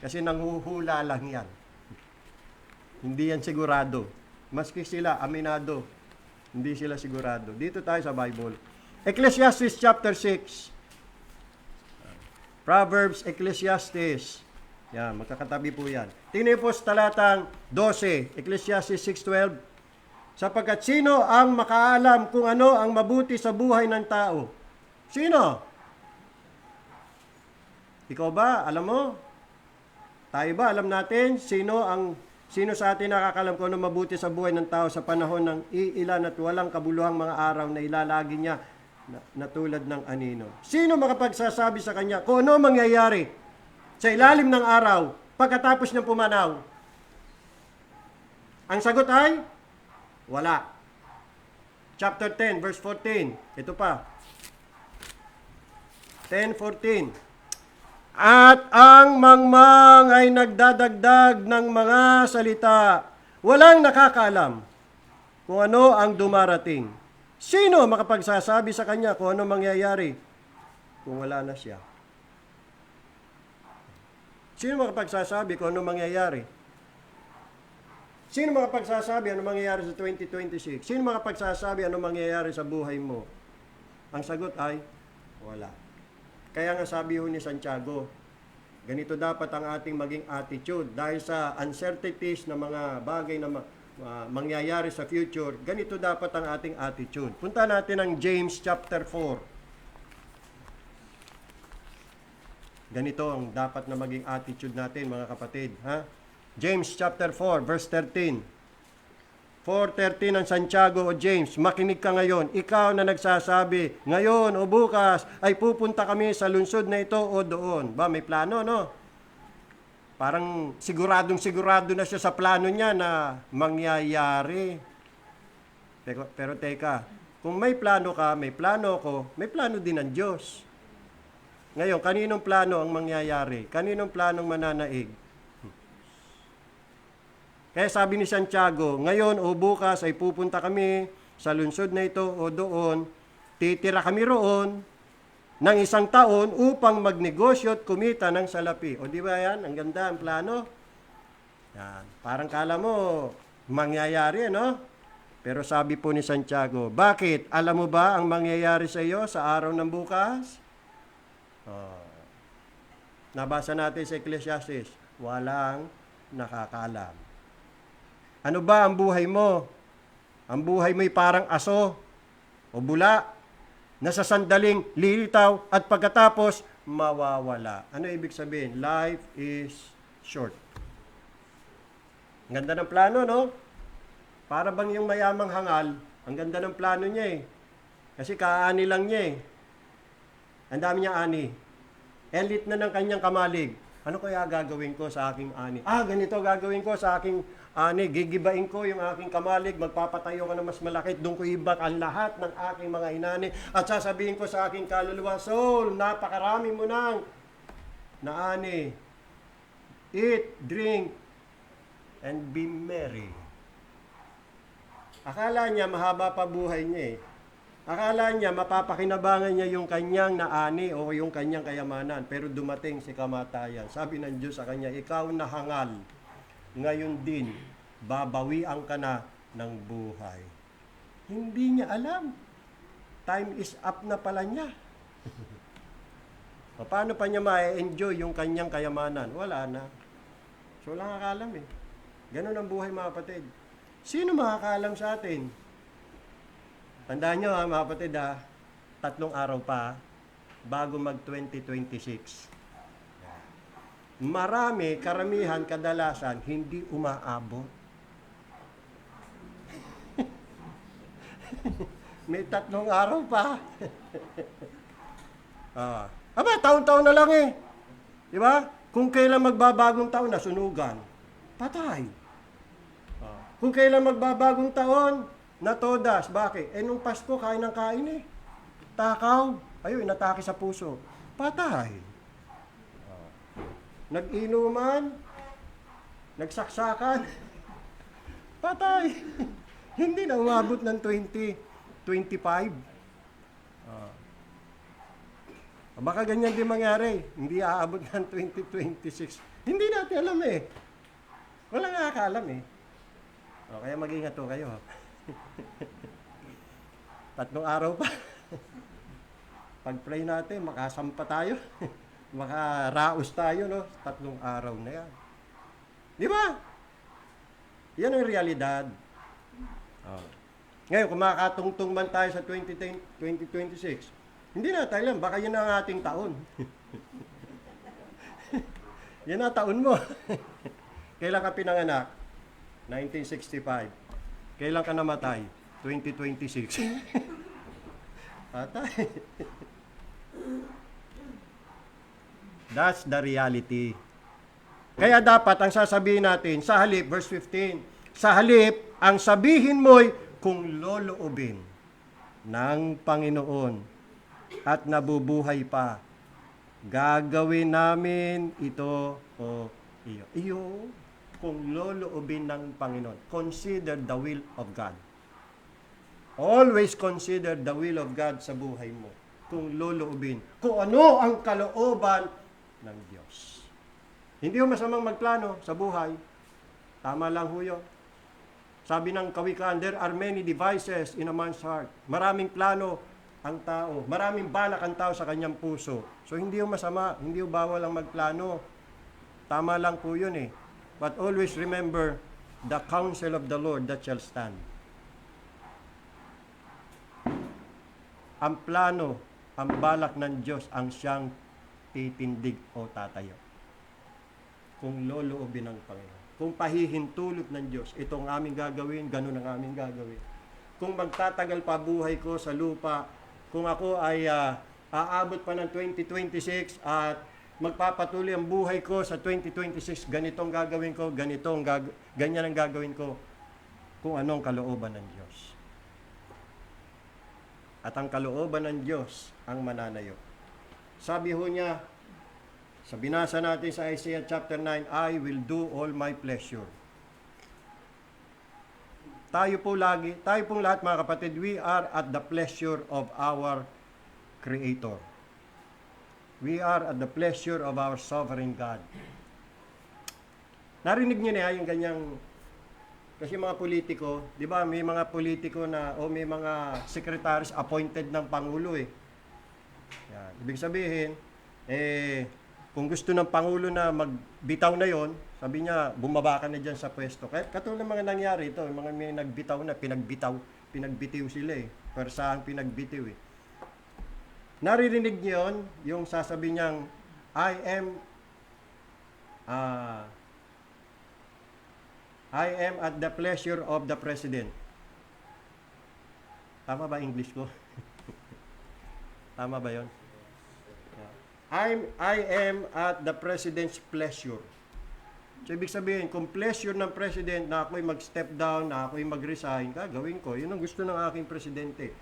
Speaker 4: Kasi nanghuhula lang yan. Hindi yan sigurado. Maski sila, aminado, hindi sila sigurado. Dito tayo sa Bible. Ecclesiastes chapter 6. Proverbs, Ecclesiastes. Yan, magkakatabi po yan. Tingnan niyo po sa talatang 12, Ecclesiastes 6:12. Sapagkat sino ang makaalam kung ano ang mabuti sa buhay ng tao? Sino? Ikaw ba? Alam mo? Tayo ba? Alam natin sino sa atin nakakalam kung ano mabuti sa buhay ng tao sa panahon ng iilan at walang kabuluhang mga araw na ilalagi niya na tulad ng anino? Sino makapagsasabi sa kanya kung ano mangyayari sa ilalim ng araw pagkatapos niyang pumanaw? Ang sagot ay wala. Chapter 10, verse 14. Ito pa. 10:14. At ang mangmang ay nagdadagdag ng mga salita. Walang nakakaalam kung ano ang dumarating. Sino makapagsasabi sa kanya kung ano mangyayari kung wala na siya? Sino makapagsasabi kung ano mangyayari? Sino makapagsasabi ano mangyayari sa 2026? Sino makapagsasabi ano mangyayari sa buhay mo? Ang sagot ay wala. Kaya nga sabi ho ni Santiago, ganito dapat ang ating maging attitude dahil sa uncertainties na mga bagay na mangyayari sa future, ganito dapat ang ating attitude. Punta natin ang James chapter 4. Ganito ang dapat na maging attitude natin, mga kapatid. Ha? James chapter 4, verse 13. 4:13 ng Santiago o James, makinig ka ngayon. Ikaw na nagsasabi, ngayon o bukas ay pupunta kami sa lungsod na ito o doon. Ba, may plano, no? Parang sigurado na siya sa plano niya na mangyayari. Pero teka, kung may plano ka, may plano ko, may plano din ng Diyos. Ngayon, kaninong plano ang mangyayari? Kaninong planong mananaig? Kaya sabi ni Santiago, ngayon o bukas ay pupunta kami sa lungsod na ito o doon, titira kami roon ng 1 taon upang magnegosyo at kumita ng salapi. O di ba yan? Ang ganda ang plano. Yan. Parang kala mo, mangyayari, no? Pero sabi po ni Santiago, bakit? Alam mo ba ang mangyayari sa iyo sa araw ng bukas? Nabasa natin sa Ecclesiastes, walang nakakaalam. Ano ba ang buhay mo? Ang buhay mo'y parang aso o bula na sa sandaling lilitaw at pagkatapos mawawala. Ano ibig sabihin? Life is short. Ang ganda ng plano, no? Para bang yung mayamang hangal, ang ganda ng plano niya eh. Kasi kaani lang niya eh. Ang dami niya ani. Elite na ng kanyang kamalig. Ano kaya gagawin ko sa aking ani? Ganito gagawin ko sa aking ani. Gigibain ko yung aking kamalig. Magpapatayo ka na mas malaki. Doon ko ibak ang lahat ng aking mga inani. At sasabihin ko sa aking kaluluwa, soul, napakarami mo nang naani. Eat, drink, and be merry. Akala niya mahaba pa buhay niya eh. Akala niya mapapakinabangan niya yung kanyang naani o yung kanyang kayamanan. Pero dumating si kamatayan. Sabi ng Diyos sa kanya, ikaw na hangal. Ngayon din, babawian ka na ng buhay. Hindi niya alam. Time is up na pala niya. Paano pa niya ma-enjoy yung kanyang kayamanan? Wala na. So, wala nakakalam eh. Ganun ang buhay, mga kapatid. Sino makakaalam sa atin? Tandaan nyo mga kapatid 3 araw pa bago mag-2026. Marami, karamihan, kadalasan, hindi umaabot. May 3 araw pa. Taon-taon na lang eh. Di ba? Kung kailan magbabagong taon, nasunugan. Patay. Kung kailan magbabagong taon, na todas. Bakit? Nung Pasko, kain ng kain eh. Takaw. Ayun, inatake sa puso. Patay. Nag-inuman. Nagsaksakan. Patay. Hindi na umabot ng 2025. Baka ganyan din mangyari. Hindi aabot ng 2026. Hindi natin alam eh. Walang nakakaalam eh. O, kaya mag-ingat po kayo. 3 araw pa. Pag-pray natin, makasampa tayo. Makaraos tayo, no? 3 araw na yan. Di ba? Yan ang realidad. Oh. Ngayon, kung makakatungtong man tayo sa 2026, hindi na tayo lang. Baka yun ang ating taon. Yan ang taon mo. Kailan ka pinanganak? 1965. Kailan ka namatay? 2026. Patay. That's the reality. Kaya dapat ang sasabihin natin, sa halip, verse 15, sa halip, ang sabihin mo'y kung loloobin ng Panginoon at nabubuhay pa, gagawin namin ito o iyo. Iyo, kung loloobin ng Panginoon. Consider the will of God. Always consider the will of God sa buhay mo. Kung loloobin. Kung ano ang kalooban ng Diyos. Hindi mo masamang magplano sa buhay. Tama lang ho yun. Sabi ng Kawikaan, there are many devices in a man's heart. Maraming plano ang tao. Maraming balak ang tao sa kanyang puso. So hindi mo masama, hindi mo bawal ang magplano. Tama lang po yun eh. But always remember the counsel of the Lord that shall stand. Ang plano, ang balak ng Diyos ang siyang titindig o tatayo. Kung loloobin ng Panginoon. Kung pahihintulot ng Diyos, itong aming gagawin, ganun ang aming gagawin. Kung magtatagal pa buhay ko sa lupa, kung ako ay aabot pa ng 2026 at magpapatuloy ang buhay ko sa 2026, ganitong gagawin ko, ganyan ang gagawin ko, kung anong kalooban ng Diyos. At ang kalooban ng Diyos ang mananayo. Sabi ho niya, sa binasa natin sa Isaiah chapter 9, I will do all my pleasure. Tayo pong lahat mga kapatid, we are at the pleasure of our Creator. We are at the pleasure of our sovereign God. Narinig niyo na yung ganyang, kasi mga politiko, di ba may mga politiko na, o may mga secretaries appointed ng Pangulo eh. Yan. Ibig sabihin, kung gusto ng Pangulo na magbitaw na yon, sabi niya, bumaba ka na dyan sa pwesto. Kaya katulad ng mga nangyari ito, mga may nagbitaw na, pinagbitiw sila eh. Persahang pinagbitiw eh. Naririnig niyo yun, yung sasabi niyang, I am at the pleasure of the President. Tama ba English ko? Tama ba yon? I am at the President's pleasure. So, ibig sabihin, kung pleasure ng President na ako'y mag-step down, na ako'y mag-resign, gagawin ko. Yun ang gusto ng aking Presidente.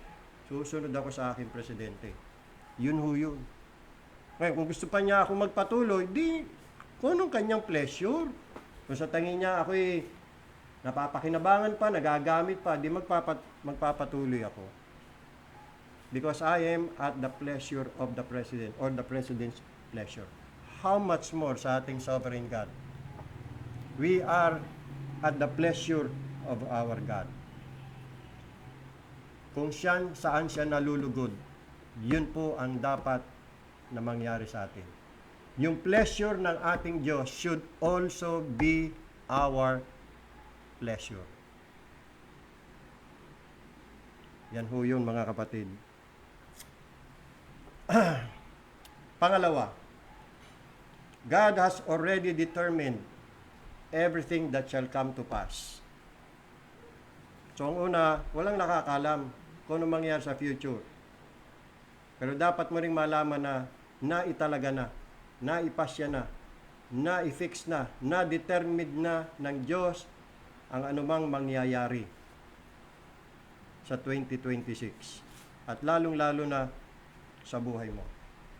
Speaker 4: Susunod ako sa aking Presidente. Yun ho yun. Ngayon, kung gusto pa niya ako magpatuloy, di, kung anong kanyang pleasure. Kung sa tingin niya ako'y napapakinabangan pa, nagagamit pa, di magpapatuloy ako. Because I am at the pleasure of the President or the President's pleasure. How much more sa ating sovereign God? We are at the pleasure of our God. Kung saan siya nalulugod, yun po ang dapat na mangyari sa atin. Yung pleasure ng ating Diyos should also be our pleasure. Yan ho yun mga kapatid. Pangalawa, God has already determined everything that shall come to pass. So ang una, walang nakakalam kung ano mangyayari sa future. Pero dapat mo ring malaman na naitalaga na, naipasya na, na-fix na, na-determined na ng Diyos ang anumang mangyayari sa 2026. At lalong-lalo na sa buhay mo.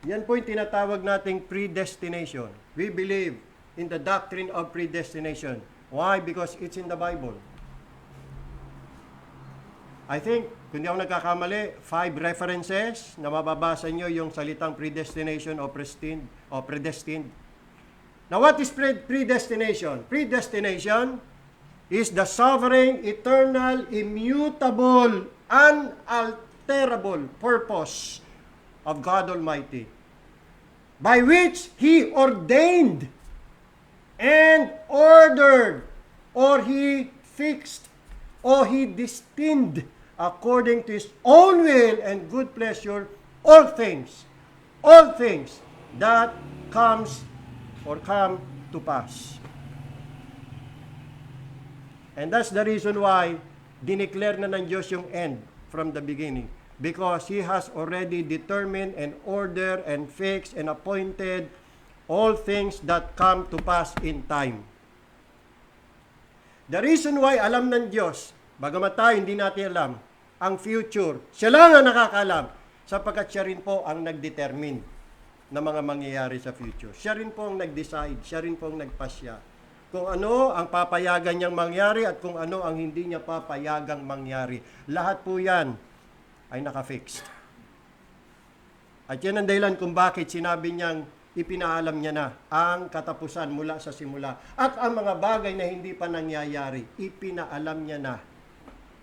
Speaker 4: Yan po yung tinatawag nating predestination. We believe in the doctrine of predestination. Why? Because it's in the Bible. I think kung di ako nagkakamali, 5 references na mababasa nyo yung salitang predestination o predestined. Now, what is predestination? Predestination is the sovereign, eternal, immutable, unalterable purpose of God Almighty, by which He ordained and ordered, or He fixed, or He destined, according to His own will and good pleasure, all things that come to pass. And that's the reason why dineclare na ng Diyos yung end from the beginning. Because He has already determined and ordered and fixed and appointed all things that come to pass in time. The reason why alam ng Diyos, bagamat tayo hindi natin alam, ang future, siya lang ang nakakaalam, sapagkat siya rin po ang nagdetermine na mga mangyayari sa future. Siya rin po ang nag-decide, siya rin po ang nagpasya kung ano ang papayagan niyang mangyari at kung ano ang hindi niya papayagang mangyari. Lahat po yan ay nakafixed. At yan ang dahilan kung bakit sinabi niyang ipinaalam niya na ang katapusan mula sa simula. At ang mga bagay na hindi pa nangyayari, ipinaalam niya na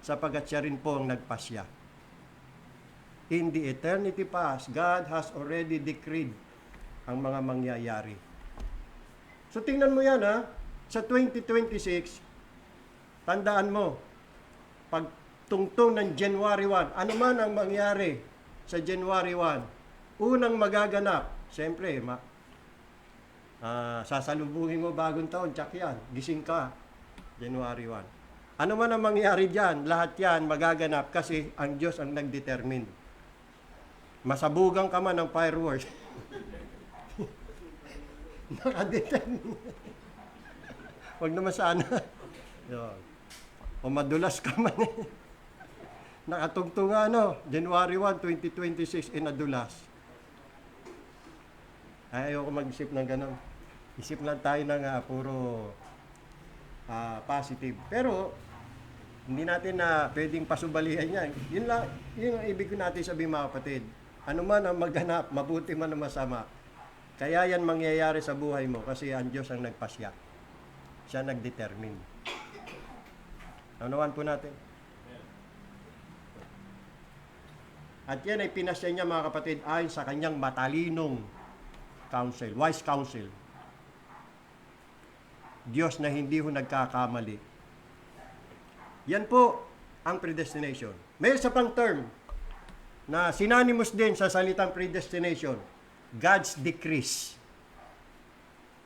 Speaker 4: sapagkat siya rin po ang nagpasya. In the eternity past, God has already decreed ang mga mangyayari. So tingnan mo yan ha. Sa 2026, tandaan mo, pag tungtong ng January 1, ano man ang mangyari sa January 1, unang magaganap, siyempre, sasalubungin mo bagong taon, tsak yan, gising ka, January 1. Ano man ang mangyari dyan, lahat yan magaganap kasi ang Diyos ang nag-determine. Masabugang ka man ng fireworks. Nakadetermine. Huwag naman sana. O madulas ka man. Nakatugtong nga, January 1, 2026, inadulas. Ay, ayoko mag-isip ng gano'n. Isip lang tayo ng puro positive. Pero, hindi natin na pwedeng pasubalihan yan. Yun lang, yun ang ibig ko natin sabihin mga kapatid. Ano man ang magganap, mabuti man o masama, kaya yan mangyayari sa buhay mo kasi ang Diyos ang nagpasya. Siya nag-determine. Naunawan po natin. At yan ay pinasya niya mga kapatid ayon sa kanyang matalinong counsel, wise counsel. Diyos na hindi ho nagkakamali. Yan po ang predestination. May isa pang term na synonymous din sa salitang predestination, God's decrees.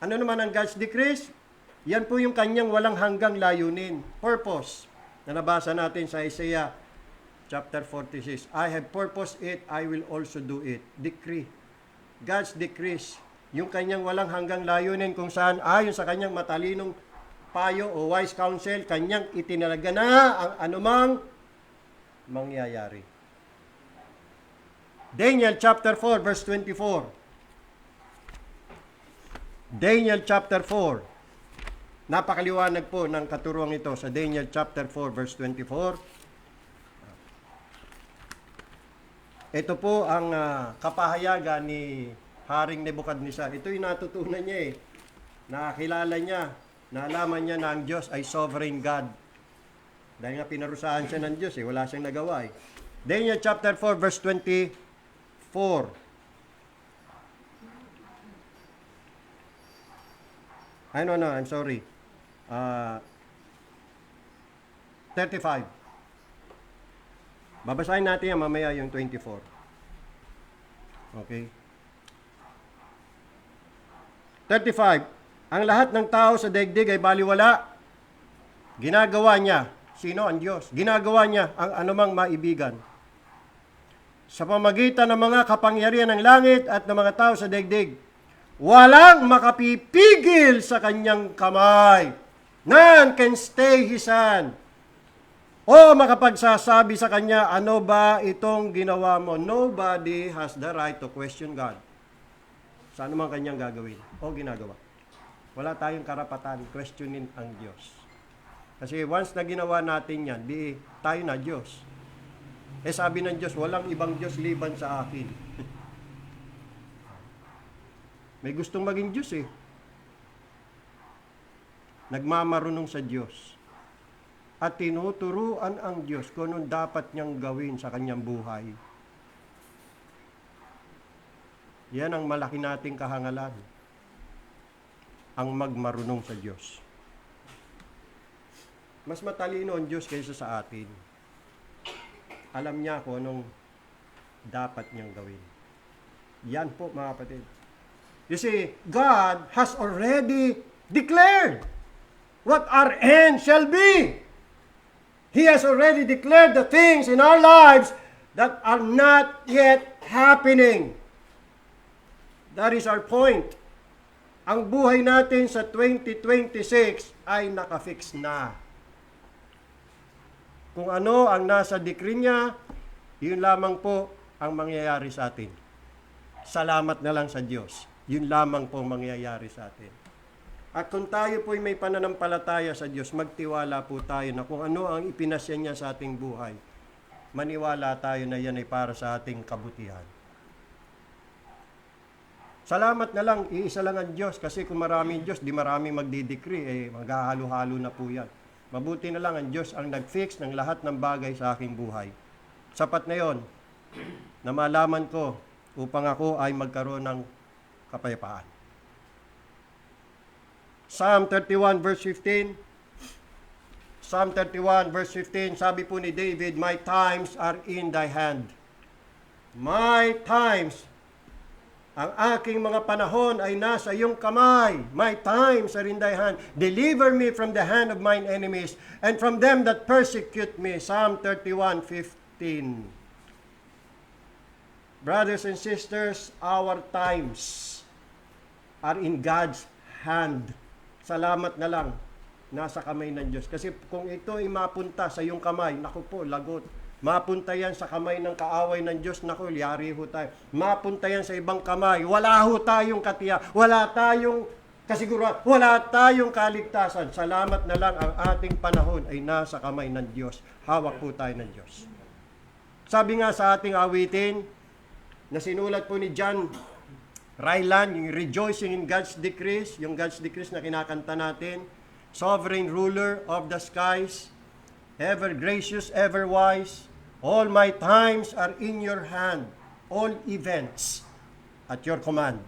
Speaker 4: Ano naman ang God's decrees? Yan po yung kanyang walang hanggang layunin, purpose, na nabasa natin sa Isaiah chapter 46. I have purposed it, I will also do it. Decree. God's decrees. Yung kanyang walang hanggang layunin kung saan ayon sa kanyang matalinong payo o wise counsel, kanyang itinalaga na ang anumang mangyayari. Daniel chapter 4 verse 24. Daniel chapter 4. Napakaliwanag po ng katuruan ito sa Daniel chapter 4 verse 24. Ito po ang kapahayagan ni Haring Nebukadnezar. Ito yung natutunan niya Nakakilala niya, naalaman niya na ang Diyos ay sovereign God. Dahil nga pinarusahan siya ng Diyos wala siyang nagawa Daniel chapter 4 verse 24. No, I'm sorry. 35. Babasahin natin yan mamaya yung 24. Okay. 35. Ang lahat ng tao sa daigdig ay baliwala. Ginagawa niya. Sino? Ang Diyos. Ginagawa niya ang anumang maibigan. Sa pamagitan ng mga kapangyarihan ng langit at ng mga tao sa daigdig, walang makapipigil sa kanyang kamay. None can stay his hand. O makapagsasabi sa kanya, ano ba itong ginawa mo? Nobody has the right to question God. Sa anumang kanyang gagawin o ginagawa. Wala tayong karapatan questionin ang Diyos. Kasi once na ginawa natin yan, di tayo na Diyos. Eh sabi ng Diyos, walang ibang Diyos liban sa akin. May gustong maging Diyos eh. Nagmamarunong sa Diyos. At tinuturuan ang Diyos kung anong dapat niyang gawin sa kanyang buhay. Yan ang malaki nating kahangalan. Ang magmarunong sa Diyos. Mas matalino ang Diyos kaysa sa atin. Alam niya kung anong dapat niyang gawin. Yan po mga kapatid. You see, God has already declared what our end shall be. He has already declared the things in our lives that are not yet happening. That is our point. Ang buhay natin sa 2026 ay nakafix na. Kung ano ang nasa decree niya, yun lamang po ang mangyayari sa atin. Salamat na lang sa Diyos. Yun lamang po ang mangyayari sa atin. At kung tayo po'y may pananampalataya sa Diyos, magtiwala po tayo na kung ano ang ipinasya niya sa ating buhay, maniwala tayo na yan ay para sa ating kabutihan. Salamat na lang, iisa lang ang Diyos, kasi kung maraming Diyos, di maraming magdidecree, eh maghahalo-halo na po yan. Mabuti na lang ang Diyos ang nag-fix ng lahat ng bagay sa aking buhay. Sapat na yon na malaman ko upang ako ay magkaroon ng kapayapaan. Psalm 31 verse 15. Psalm 31 verse 15, sabi po ni David, "My times are in thy hand." My times, ang aking mga panahon ay nasa iyong kamay. My times are in thy hand. Deliver me from the hand of mine enemies and from them that persecute me. Psalm 31:15. Brothers and sisters, our times are in God's hand. Salamat na lang, nasa kamay ng Diyos. Kasi kung ito ay mapunta sa iyong kamay, naku po, lagot. Mapunta yan sa kamay ng kaaway ng Diyos, naku, yari ho tayo. Mapunta yan sa ibang kamay, wala ho tayong katiya, wala tayong kasiguruhan, wala tayong kaligtasan. Salamat na lang, ang ating panahon ay nasa kamay ng Diyos. Hawak po tayo ng Diyos. Sabi nga sa ating awitin, na sinulat po ni John Ryland, yung Rejoicing in God's Decrees, yung God's Decrees na kinakanta natin, Sovereign Ruler of the skies, ever gracious, ever wise, all my times are in your hand, all events at your command.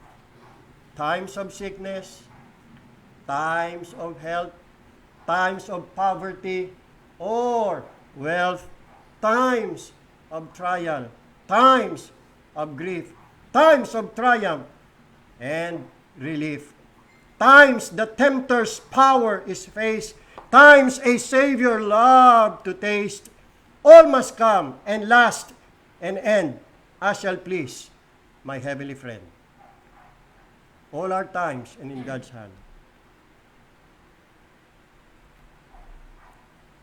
Speaker 4: Times of sickness, times of health, times of poverty or wealth, times of trial, times of grief, times of triumph and relief, times the tempter's power is faced, times a Savior loved to taste, all must come and last and end, as shall please my heavenly friend. All our times and in God's hand.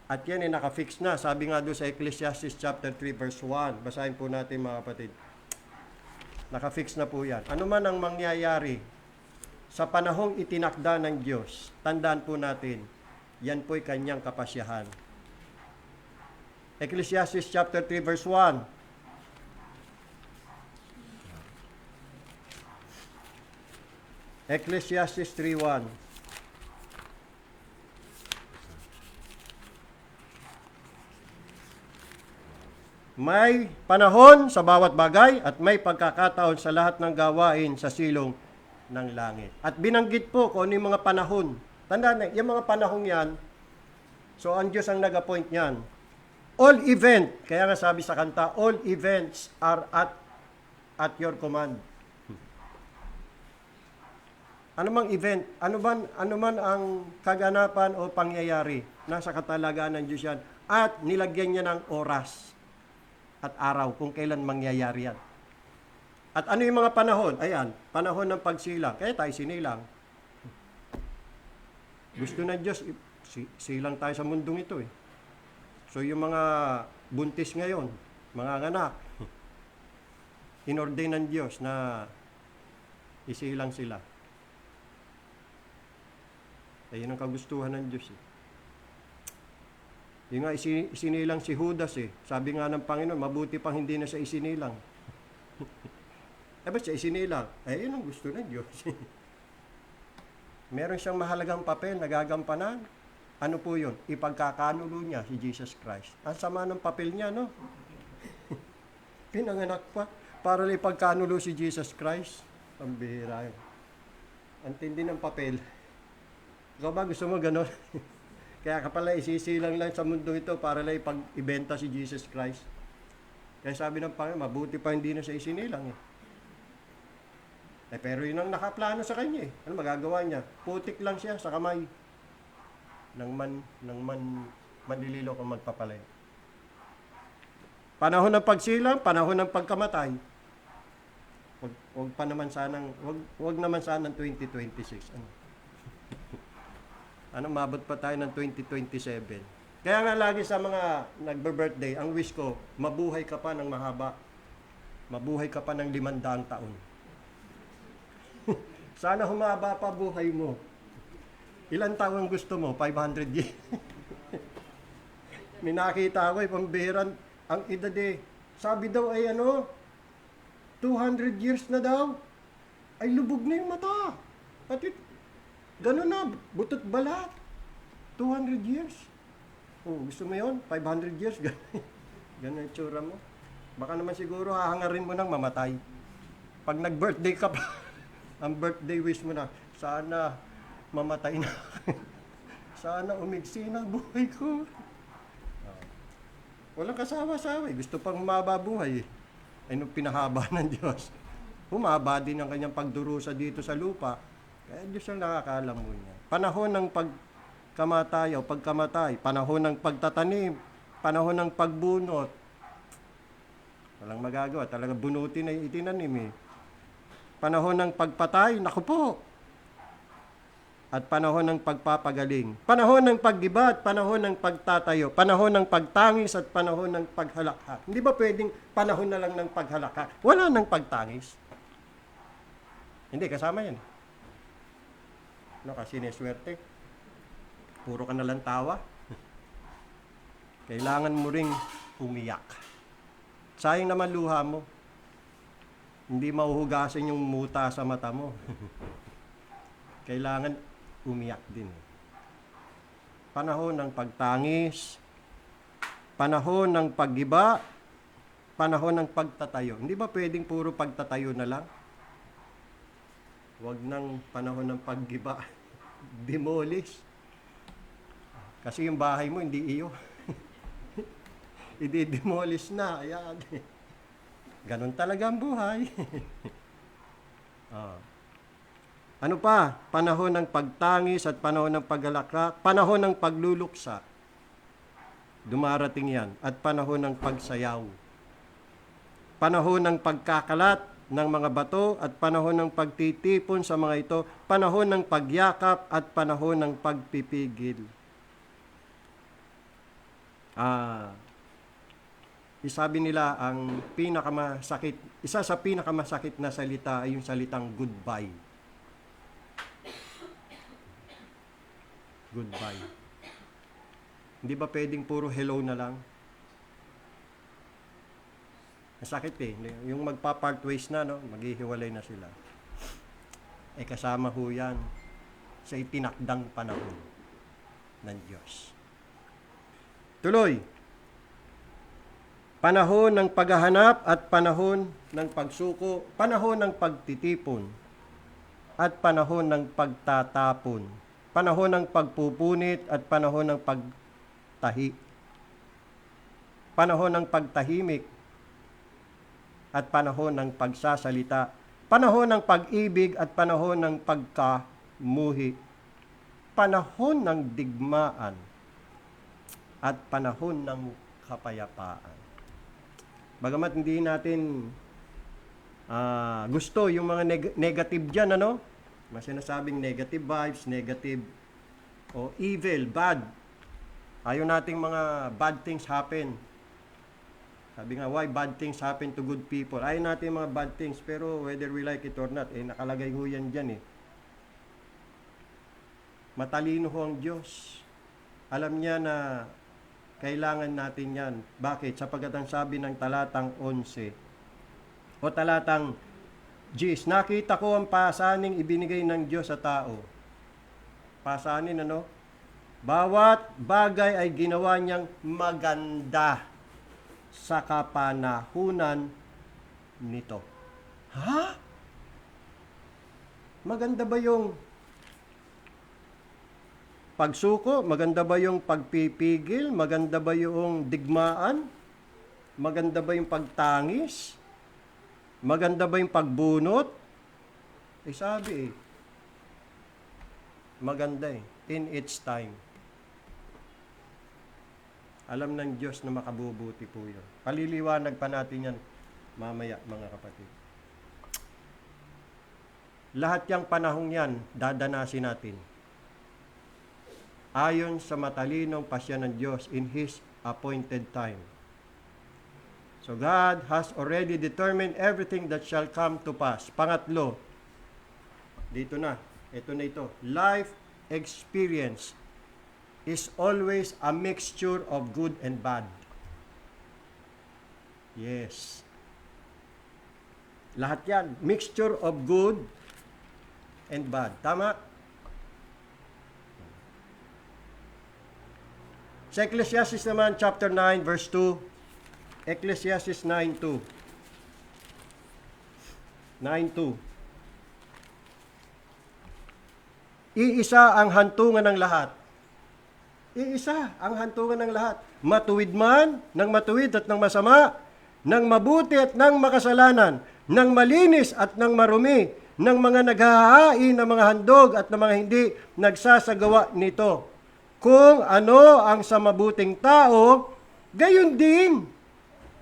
Speaker 4: At yan ay nakafix na. Sabi nga doon sa Ecclesiastes chapter 3 verse 1. Basahin po natin mga kapatid. Nakafix na po yan. Ano man ang mangyayari sa panahong itinakda ng Diyos, tandaan po natin, yan po'y kanyang kapasyahan. Ecclesiastes chapter 3 verse 1. Ecclesiastes 3:1. May panahon sa bawat bagay at may pagkakataon sa lahat ng gawain sa silong ng langit. At binanggit po kung ano yung mga panahon. Tandaan na, yung mga panahon yan, so ang Diyos ang nag-appoint niyan. All event, kaya nga sabi sa kanta, all events are at your command. Ano mang event, ano man ang kaganapan o pangyayari, nasa katalagaan ng Diyos yan, at nilagyan niya ng oras at araw kung kailan mangyayari yan. At ano yung mga panahon? Ayan, panahon ng pagsilang. Kaya tayo sinilang. Gusto ng Diyos, silang tayo sa mundong ito eh. So yung mga buntis ngayon, mga anak, inordain ng Diyos na isilang sila. Ayun ang kagustuhan ng Diyos eh. Yung nga, isinilang si Judas eh. Sabi nga ng Panginoon, mabuti pang hindi na siya isinilang. Ba't siya isinilang? Yun ang gusto ng Diyos. Meron siyang mahalagang papel na gagampanan. Ano po yun? Ipagkakanulo niya si Jesus Christ. Ang sama ng papel niya, no? Pinanganak pa para ipagkanulo si Jesus Christ. Ang bihira yun. Ang tindi ng papel. Ikaw ba gusto mo ganon? Kaya ka pala isisilang lang sa mundo ito para lang ipag-ibenta si Jesus Christ. Kaya sabi ng Panginoon, mabuti pa hindi na siya isinilang eh. Pero yun ang nakaplano sa kanya eh. Ano magagawa niya? Putik lang siya sa kamay ng manlililo kung magpapalay. Panahon ng pagsilang, panahon ng pagkamatay. Wag naman sanang 2026. Ano, mabot pa tayo ng 2027. Kaya nga lagi sa mga nagbe-birthday, ang wish ko, mabuhay ka pa ng mahaba. Mabuhay ka pa ng 500 taon. Sana humaba pa buhay mo. Ilan taon ang gusto mo? 500 years. May nakita ako pambiran ang edad eh. Sabi daw ay 200 years na daw. Ay lubog na yung mata. Ganun na, butot balat. 200 years. Gusto mo yun? 500 years? Ganun yung tsura mo. Baka naman siguro hahangarin mo nang mamatay. Pag nag-birthday ka pa, ang birthday wish mo na, sana mamatay na. Sana umigsi na buhay ko. Walang kasawa-sawa. Gusto pang humaba buhay. Ay nung pinahaba ng Diyos. Humaba din ang kanyang pagdurusa dito sa lupa. Kaya Diyos ang nakakaalam mo niya. Panahon ng pagkamatay o pagkamatay. Panahon ng pagtatanim. Panahon ng pagbunot. Walang magagawa. Talaga bunutin ay itinanim eh. Panahon ng pagpatay, naku po. At panahon ng pagpapagaling. Panahon ng paggiba at panahon ng pagtatayo. Panahon ng pagtangis at panahon ng paghalakha. Hindi ba pwedeng panahon na lang ng paghalakha? Wala nang pagtangis. Hindi, kasama yan. Kasi neswerte. Puro ka na lang tawa. Kailangan mo ring umiyak. Sayang naman luha mo. Hindi mahuhugasan yung muta sa mata mo. Kailangan umiyak din. Panahon ng pagtangis, panahon ng paggiba, panahon ng pagtatayo. Hindi ba pwedeng puro pagtatayo na lang? Huwag nang panahon ng paggiba. Demolish. Kasi yung bahay mo, hindi iyo. I-demolish na. Ayan. Ganon talaga ang buhay. Ano pa? Panahon ng pagtangis at panahon ng paghalakak, panahon ng pagluluksa. Dumarating yan. At panahon ng pagsayaw. Panahon ng pagkakalat ng mga bato at panahon ng pagtitipon sa mga ito. Panahon ng pagyakap at panahon ng pagpipigil. Sabi nila ang pinakamasakit, isa sa pinakamasakit na salita ay yung salitang goodbye. Goodbye. Hindi ba pwedeng puro hello na lang? Masakit eh. Yung magpa-part ways na, no? Maghihiwalay na sila. Kasama ho yan sa itinakdang panahon ng Diyos. Tuloy. Panahon ng paghahanap at panahon ng pagsuko, panahon ng pagtitipon at panahon ng pagtatapon, panahon ng pagpupunit at panahon ng panahon ng pagtahimik at panahon ng pagsasalita, panahon ng pag-ibig at panahon ng pagkamuhi, panahon ng digmaan at panahon ng kapayapaan. Bagamat hindi natin gusto yung mga negative dyan, ano? Mas sinasabing negative vibes, negative o evil, bad. Ayaw nating mga bad things happen. Sabi nga, why bad things happen to good people? Ayaw natin mga bad things, pero whether we like it or not, nakalagay ho yan dyan eh. Matalino ho ang Diyos. Alam niya na Kailangan natin yan. Bakit? Sapagkat ang sabi ng talatang 11 o talatang Gis, nakita ko ang pasaning ibinigay ng Diyos sa tao. Pasanin ano? Bawat bagay ay ginawa niyang maganda sa kapanahunan nito. Ha? Maganda ba yung pagsuko? Maganda ba yung pagpipigil? Maganda ba yung digmaan? Maganda ba yung pagtangis? Maganda ba yung pagbunot? Sabi maganda in its time. Alam ng Diyos na makabubuti po yun. Paliliwanag pa natin yan mamaya, mga kapatid. Lahat yung panahong yan, dadanasin natin. Ayon sa matalinong pasya ng Diyos in His appointed time. So God has already determined everything that shall come to pass. Pangatlo, dito na, ito na ito. Life experience is always a mixture of good and bad. Yes. Lahat yan, mixture of good and bad. Tama? Sa Ecclesiastes naman, chapter 9, verse 2. Ecclesiastes 9:2. 9:2. Iisa ang hantungan ng lahat. Iisa ang hantungan ng lahat. Matuwid man, ng matuwid at ng masama, ng mabuti at ng makasalanan, ng malinis at ng marumi, ng mga naghahain ng mga handog at ng mga hindi nagsasagawa nito. Kung ano ang sa mabuting tao, gayon din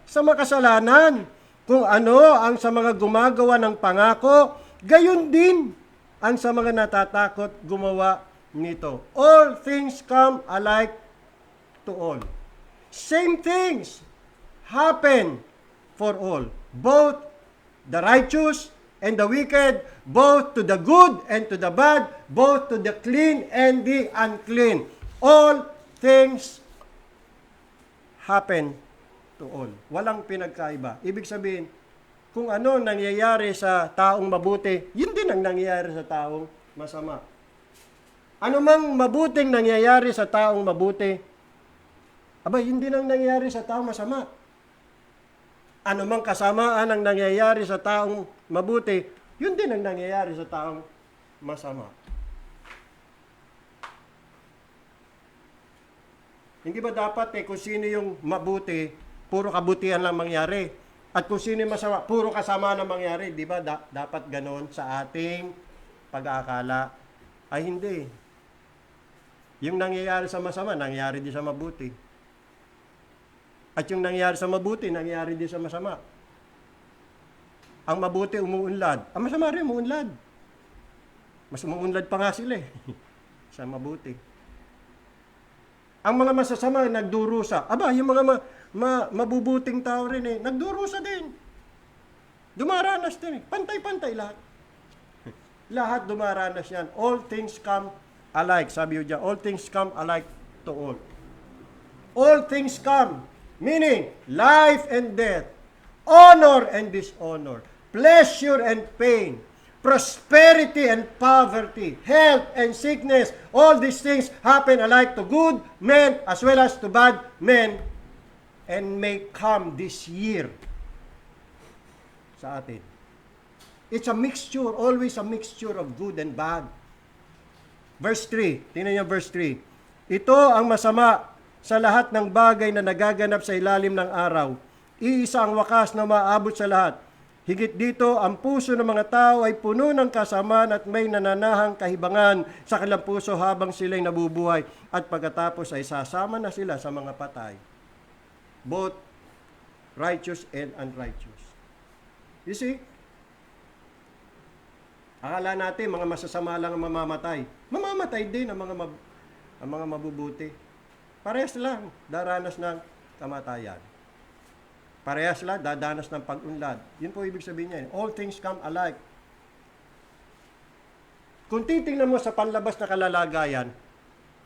Speaker 4: sa makasalanan. Kung ano ang sa mga gumagawa ng pangako, gayon din ang sa mga natatakot gumawa nito. All things come alike to all. Same things happen for all. Both the righteous and the wicked, both to the good and to the bad, both to the clean and the unclean. All things happen to all. Walang pinagkaiba. Ibig sabihin, kung ano nangyayari sa taong mabuti, yun din ang nangyayari sa taong masama. Ano mang mabuting nangyayari sa taong mabuti, aba, yun din ang nangyayari sa taong masama. Ano mang kasamaan ang nangyayari sa taong mabuti, yun din ang nangyayari sa taong masama. Hindi ba dapat kung sino yung mabuti, puro kabutihan lang mangyari? At kung sino yung masama, puro kasama na mangyari? Di ba dapat ganon sa ating pag-aakala? Ay hindi. Yung nangyayari sa masama, nangyayari din sa mabuti. At yung nangyayari sa mabuti, nangyayari din sa masama. Ang mabuti umuunlad. Ang masama rin umuunlad. Mas umuunlad pa nga sila sa mabuti. Ang mga masasama, nagdurusa. Aba, yung mga mabubuting tao rin nagdurusa din. Dumaranas din Pantay-pantay lahat. Lahat dumaranas yan. All things come alike. Sabi yun dyan, all things come alike to all. All things come. Meaning, life and death, honor and dishonor, pleasure and pain, prosperity and poverty, health and sickness, all these things happen alike to good men as well as to bad men and may come this year sa atin. It's a mixture, always a mixture of good and bad. Verse 3, tingnan niyo verse 3. Ito ang masama sa lahat ng bagay na nagaganap sa ilalim ng araw. Iisa ang wakas na maaabot sa lahat. Higit dito, ang puso ng mga tao ay puno ng kasamaan at may nananahang kahibangan sa kanilang puso habang sila'y nabubuhay at pagkatapos ay sasama na sila sa mga patay. Both righteous and unrighteous. You see? Akala natin mga masasama lang ang mamamatay. Mamamatay din ang mga mabubuti. Parehas lang, daranas ng kamatayan. Parehas lang, dadanas ng pag-unlad. Yun po ibig sabihin niya. All things come alike. Kung titingnan mo sa panlabas na kalalagayan,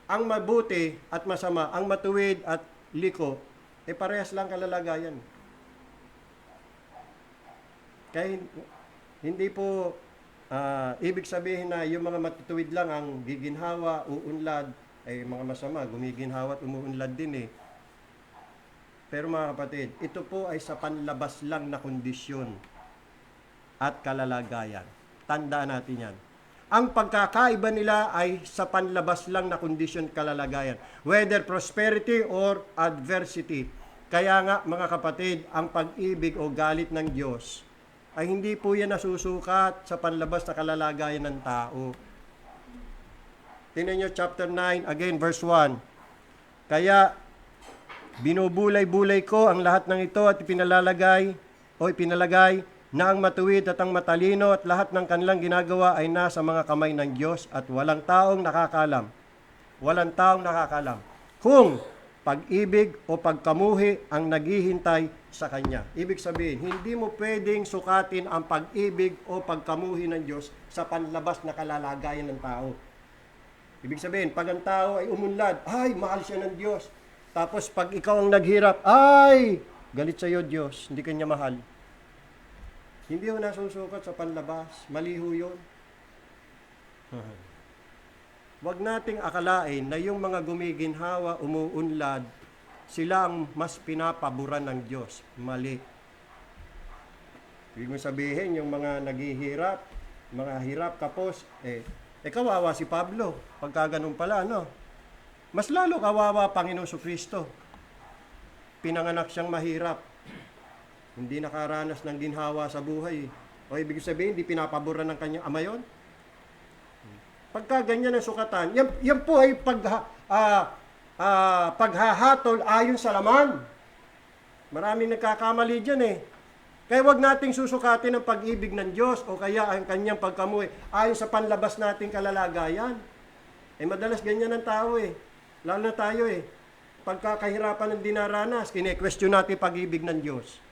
Speaker 4: ang mabuti at masama, ang matuwid at liko, parehas lang kalalagayan. Kaya hindi po ibig sabihin na yung mga matutuwid lang ang giginhawa, uunlad, ay mga masama, gumiginhawa at umuunlad din eh. Pero mga kapatid, ito po ay sa panlabas lang na kondisyon at kalalagayan. Tandaan natin yan. Ang pagkakaiba nila ay sa panlabas lang na kondisyon kalalagayan. Whether prosperity or adversity. Kaya nga mga kapatid, ang pag-ibig o galit ng Diyos ay hindi po yan nasusukat sa panlabas na kalalagayan ng tao. Tingnan nyo chapter 9, again verse 1. Kaya binubulay-bulay ko ang lahat ng ito at ipinalagay na ang matuwid at ang matalino at lahat ng kanilang ginagawa ay nasa mga kamay ng Diyos at walang taong nakakalam. Walang taong nakakalam kung pag-ibig o pagkamuhi ang naghihintay sa Kanya. Ibig sabihin, hindi mo pwedeng sukatin ang pag-ibig o pagkamuhi ng Diyos sa panlabas na kalalagayan ng tao. Ibig sabihin, pag ang tao ay umunlad, ay, mahal siya ng Diyos. Tapos pag ikaw ang naghirap, ay, galit sa iyo Diyos, hindi kanya mahal. Hindi ho nasusukat sa panlabas. Mali ho yun. Huwag nating akalain na yung mga gumiginhawa, umuunlad, sila ang mas pinapaboran ng Diyos. Mali. Ibig mo sabihin, yung mga naghihirap, mga hirap kapos, kawawa si Pablo. Pagka ganun pala, no? Mas lalo kawawa Panginoon Kristo. Pinanganak siyang mahirap. Hindi nakaranas ng ginhawa sa buhay. O ibig sabihin, hindi pinapaboran ng kanyang ama yun. Pagka ganyan ang sukatan, yan po ay paghahatol ayon sa laman. Maraming nagkakamali dyan eh. Kaya wag nating susukatin ang pag-ibig ng Diyos o kaya ang kanyang pagkamuhi ayon sa panlabas nating kalalagayan. Madalas ganyan ang tao eh. Lalo na tayo eh. Pagkakahirapan ng dinaranas, kine-question natin pag-ibig ng Diyos.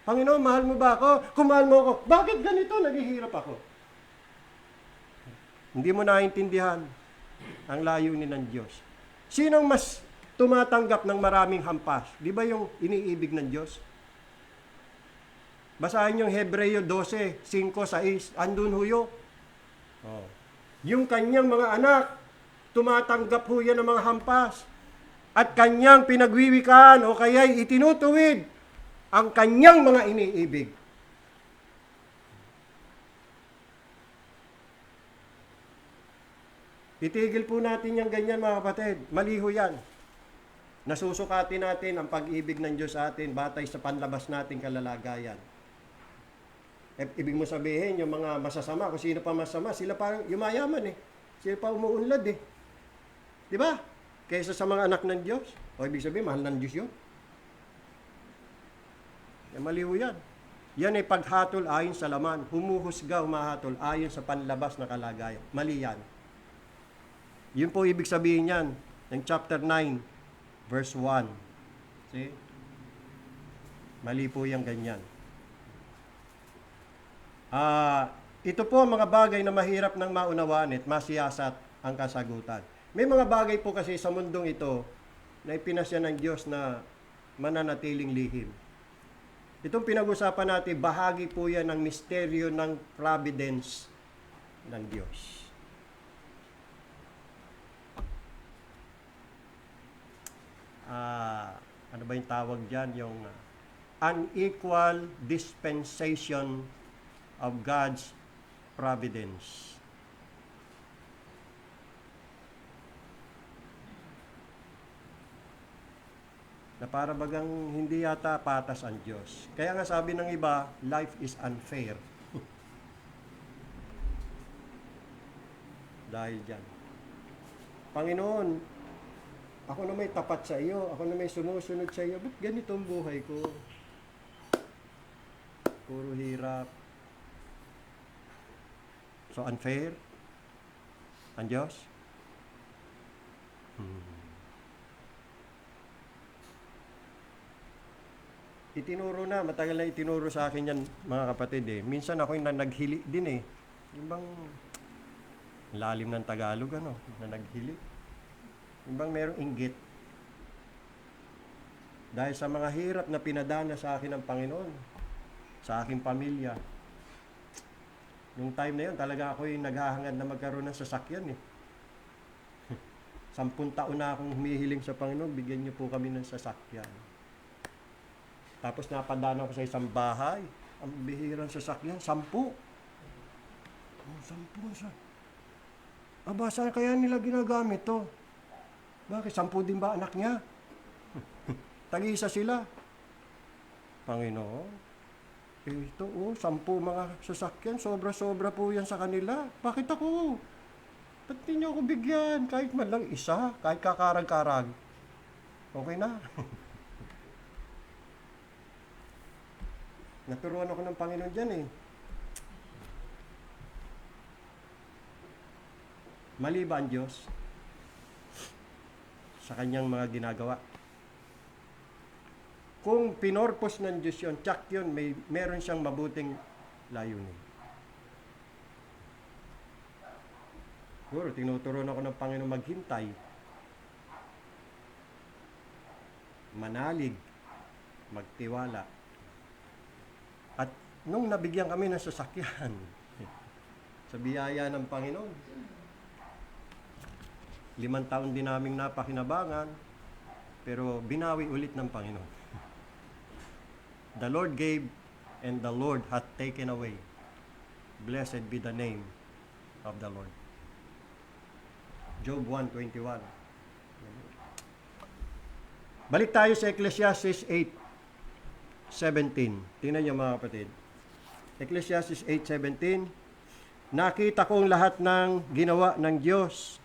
Speaker 4: Panginoon, mahal mo ba ako? Kung mahal mo ako, bakit ganito? Naghihirap ako. Hindi mo naintindihan ang layunin ng Diyos. Sinong mas tumatanggap ng maraming hampas? Di ba yung iniibig ng Diyos? Basahin yung Hebreo 12, 5, 6, andun huyo. Yung kanyang mga anak, tumatanggap ho yan ng mga hampas. At kanyang pinagwiwikaan o kaya'y itinutuwid ang kanyang mga iniibig. Itigil po natin yung ganyan mga kapatid. Maliho yan. Nasusukatin natin ang pag-ibig ng Diyos sa atin batay sa panlabas nating kalalagayan. Ibig mo sabihin, yung mga masasama, kung sino pa masama, sila pa yumayaman eh. Sila pa umuunlad eh. Di ba? Kaysa sa mga anak ng Diyos. O ibig sabihin, mahal ng Diyos yun. Maliho yan. Yan ay paghatol ayon sa laman. Humuhusga, humahatol ayon sa panlabas na kalagayan. Mali yan. Yun po ibig sabihin yan. Ng chapter 9, verse 1. See? Mali po yung ganyan. Ito po ang mga bagay na mahirap nang maunawaan at masiyasat ang kasagutan. May mga bagay po kasi sa mundong ito na ipinasya ng Diyos na mananatiling lihim. Itong pinag-usapan natin, bahagi po yan ng misteryo ng providence ng Diyos. Ano ba yung tawag dyan? Yung unequal dispensation of God's providence. Na para bagang hindi yata patas ang Diyos. Kaya nga sabi ng iba, life is unfair. Dahil dyan. Panginoon, ako na may tapat sa iyo, ako na may sumusunod sa iyo, ba't ganito ang buhay ko? Puro hirap. So unfair? Ang Diyos? Itinuro na, matagal na itinuro sa akin yan mga kapatid eh. Minsan ako yung naghili din eh. Yung bang lalim ng Tagalog ano, na naghili. Yung bang merong inggit. Dahil sa mga hirap na pinadana sa akin ng Panginoon, sa aking pamilya. Nung time na yun, talaga ako'y naghahangad na magkaroon ng sasakyan eh. 10 taon na akong humihiling sa Panginoon, bigyan niyo po kami ng sasakyan. Tapos napadana ko sa isang bahay, ang bihirang sasakyan, 10. Oh, 10 sa. Aba, saan kaya nila ginagamit to? Bakit? 10 din ba anak niya? Tag-isa sila. Panginoon, ito 10 mga sasakyan, sobra-sobra po yan sa kanila. Bakit ako? Ba't di niyo ako bigyan? Kahit man lang isa, kahit kakarag-karag. Okay na. Naturuan ako ng Panginoon dyan eh. Mali ba ang Diyos sa kanyang mga ginagawa? Kung pinorpos ng Diyos yun, tsak yun, meron siyang mabuting layunin. Siguro, tinuturuan ako ng Panginoon maghintay, manalig, magtiwala. At nung nabigyan kami ng sasakyan, sa biyaya ng Panginoon, 5 taon din naming napakinabangan, pero binawi ulit ng Panginoon. The Lord gave, and the Lord hath taken away. Blessed be the name of the Lord. Job 1:21. Balik tayo sa Ecclesiastes 8:17. Tingnan niyo mga kapatid. Ecclesiastes 8:17. Nakita kong lahat ng ginawa ng Diyos.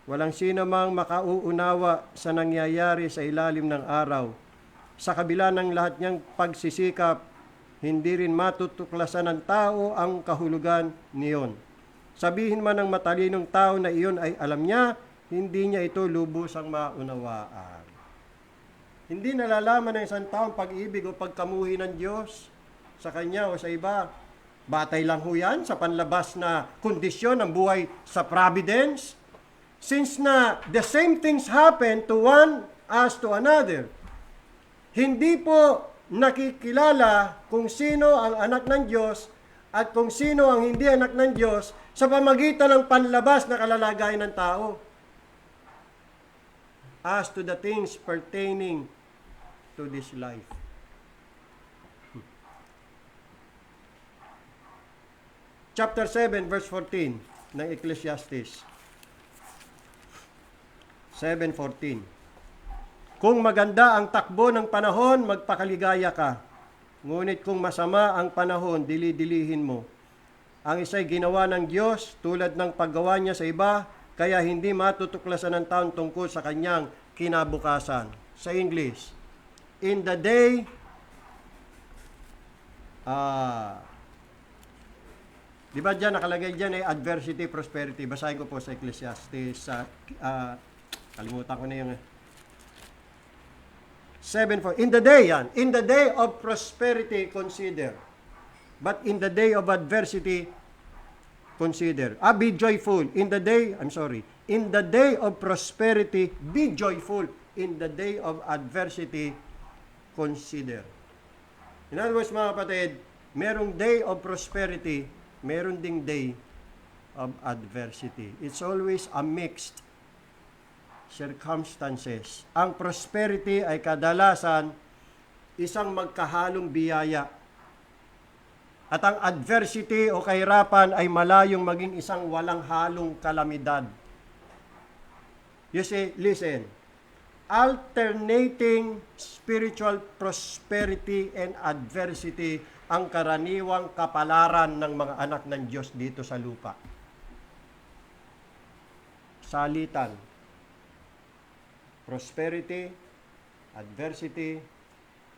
Speaker 4: Walang sino mang makauunawa sa nangyayari sa ilalim ng araw. Sa kabila ng lahat niyang pagsisikap, hindi rin matutuklasan ng tao ang kahulugan niyon. Sabihin man ng matalinong tao na iyon ay alam niya, hindi niya ito lubusang maunawaan. Hindi nalalaman ng isang tao ang pag-ibig o pagkamuhi ng Diyos sa kanya o sa iba. Batay lang ho yan sa panlabas na kondisyon ng buhay sa providence. Since na the same things happen to one as to another. Hindi po nakikilala kung sino ang anak ng Diyos at kung sino ang hindi anak ng Diyos sa pamagitan ng panlabas na kalalagayan ng tao. As to the things pertaining to this life. Chapter 7, verse 14 ng Ecclesiastes. 7:14. Kung maganda ang takbo ng panahon, magpakaligaya ka. Ngunit kung masama ang panahon, dili-dilihin mo. Ang isa'y ginawa ng Diyos tulad ng paggawa niya sa iba, kaya hindi matutuklasan ng taon tungkol sa kanyang kinabukasan. Sa English, in the day, di ba dyan, nakalagay dyan ay adversity, prosperity. Basahin ko po sa Ecclesiastes, kalimutan ko na yung 7:4. In the day, yan. In the day of prosperity, consider. But in the day of adversity, consider. Be joyful. In the day of prosperity, be joyful. In the day of adversity, consider. In other words, mga kapatid, merong day of prosperity, meron ding day of adversity. It's always a mixed circumstances. Ang prosperity ay kadalasan isang magkahalong biyaya. At ang adversity o kahirapan ay malayong maging isang walang halong kalamidad. You see, listen. Alternating spiritual prosperity and adversity ang karaniwang kapalaran ng mga anak ng Diyos dito sa lupa. Salitan. Prosperity, adversity,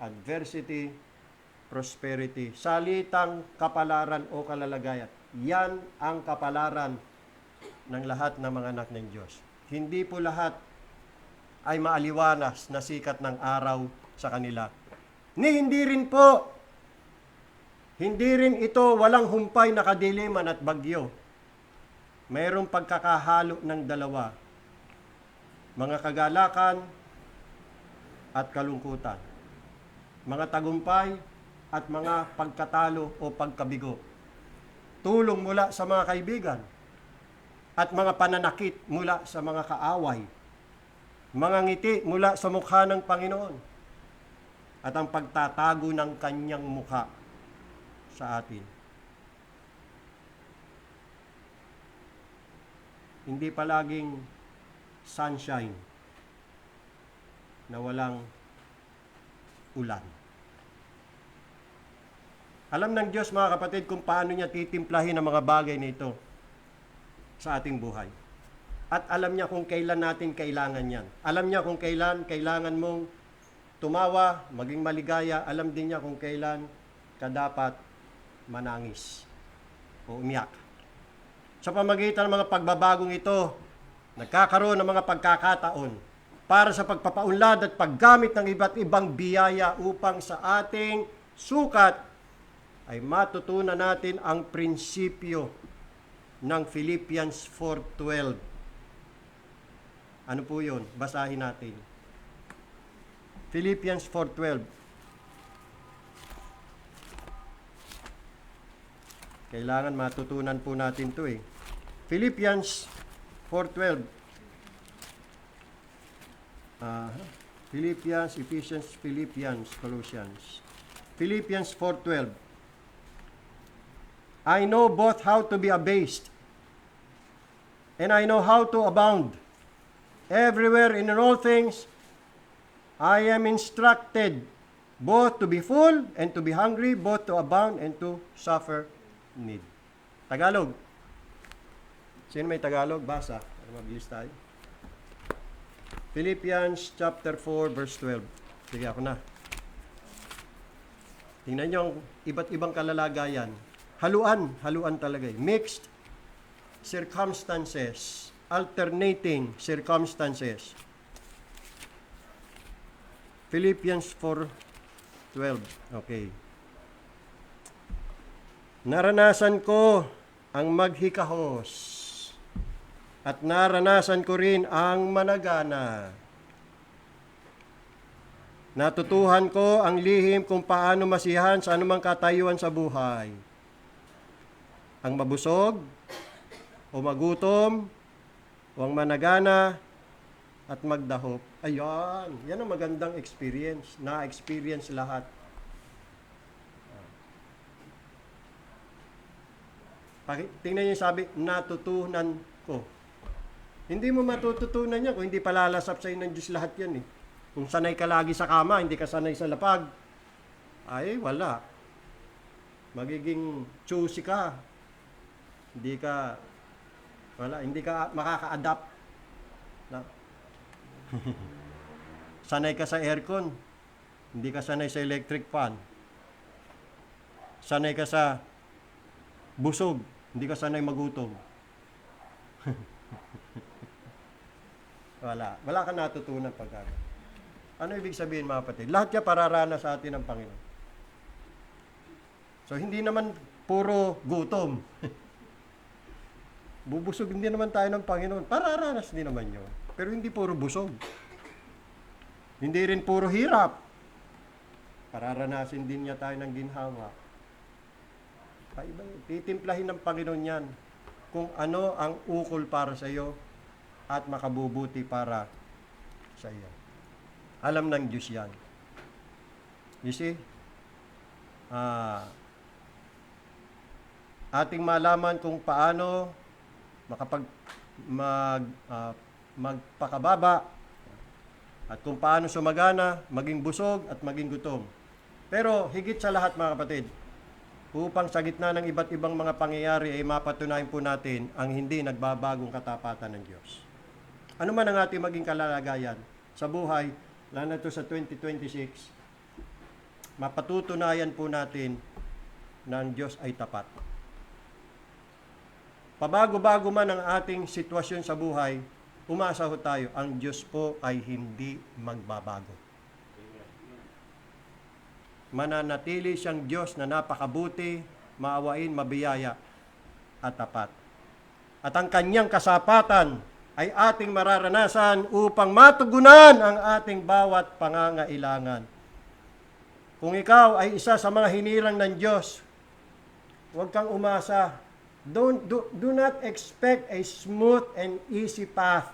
Speaker 4: adversity, prosperity. Salitang kapalaran o kalalagayan. Yan ang kapalaran ng lahat ng mga anak ng Diyos. Hindi po lahat ay maaliwanas na sikat ng araw sa kanila. Hindi rin ito walang humpay na kadiliman at bagyo. Mayroong pagkakahalo ng dalawa. Mga kagalakan at kalungkutan, mga tagumpay at mga pagkatalo o pagkabigo, tulong mula sa mga kaibigan, at mga pananakit mula sa mga kaaway, mga ngiti mula sa mukha ng Panginoon, at ang pagtatago ng kanyang mukha sa atin. Hindi palaging sunshine na walang ulan. Alam ng Diyos, mga kapatid, kung paano niya titimplahin ang mga bagay nito sa ating buhay. At alam niya kung kailan natin kailangan yan. Alam niya kung kailan kailangan mong tumawa, maging maligaya. Alam din niya kung kailan ka dapat manangis o umiyak. Sa pamagitan ng mga pagbabagong ito, nagkakaroon ng mga pagkakataon para sa pagpapaunlad at paggamit ng iba't ibang biyaya upang sa ating sukat ay matutunan natin ang prinsipyo ng Philippians 4:12. Ano po yun? Basahin natin. Philippians 4:12. Kailangan matutunan po natin to eh. Philippians 4:12. Philippians, Ephesians, Philippians, Colossians. Philippians 4:12. I know both how to be abased, and I know how to abound. Everywhere and in all things, I am instructed both to be full and to be hungry, both to abound and to suffer need. Tagalog. Sino may Tagalog? Basa. Mabilis tayo. Philippians chapter 4 verse 12. Sige, ako na. Tingnan nyo ang iba't ibang kalalagayan. Haluan talaga eh. Mixed circumstances, alternating circumstances. Philippians 4:12. Okay. Naranasan ko ang maghikahos at naranasan ko rin ang managana. Natutuhan ko ang lihim kung paano masiyahan sa anumang katayuan sa buhay. Ang mabusog, o magutom, o ang managana, at magdahop. Ayan, yan ang magandang experience. Na-experience lahat. Tingnan niyo yung sabi, natutunan ko. Hindi mo matututunan yan kung hindi palalasap sa ng Diyos lahat yan eh. Kung sanay ka lagi sa kama, hindi ka sanay sa lapag, ay wala. Magiging choosy ka. Hindi ka makaka-adapt. Na. Sanay ka sa aircon, hindi ka sanay sa electric fan. Sanay ka sa busog, hindi ka sanay magutom. Wala ka natutunan pagka. Ano ibig sabihin, mga kapatid? Lahat yan pararana sa atin ng Panginoon. So, hindi naman puro gutom. Bubusog hindi naman tayo ng Panginoon. Pararanas din naman yun. Pero hindi puro busog. Hindi rin puro hirap. Pararanasin din niya tayo ng ginhawa. Titimplahin ng Panginoon yan kung ano ang ukol para sa iyo at makabubuti para sa iyo. Alam ng Diyos yan. You see? Ating malaman kung paano magpakababa at kung paano sumagana, maging busog at maging gutom. Pero higit sa lahat, mga kapatid, upang sa gitna ng iba't ibang mga pangyayari ay mapatunayan po natin ang hindi nagbabagong katapatan ng Diyos. Ano man ang ating maging kalalagayan sa buhay, lalo na ito sa 2026, mapatutunayan po natin na ang Diyos ay tapat. Pabago-bago man ang ating sitwasyon sa buhay, umasa ho tayo, ang Diyos po ay hindi magbabago. Mananatili siyang Diyos na napakabuti, maawain, mabiyaya, at tapat. At ang kanyang kasapatan ay ating mararanasan upang matugunan ang ating bawat pangangailangan. Kung ikaw ay isa sa mga hinirang ng Diyos, huwag kang umasa. Do not expect a smooth and easy path.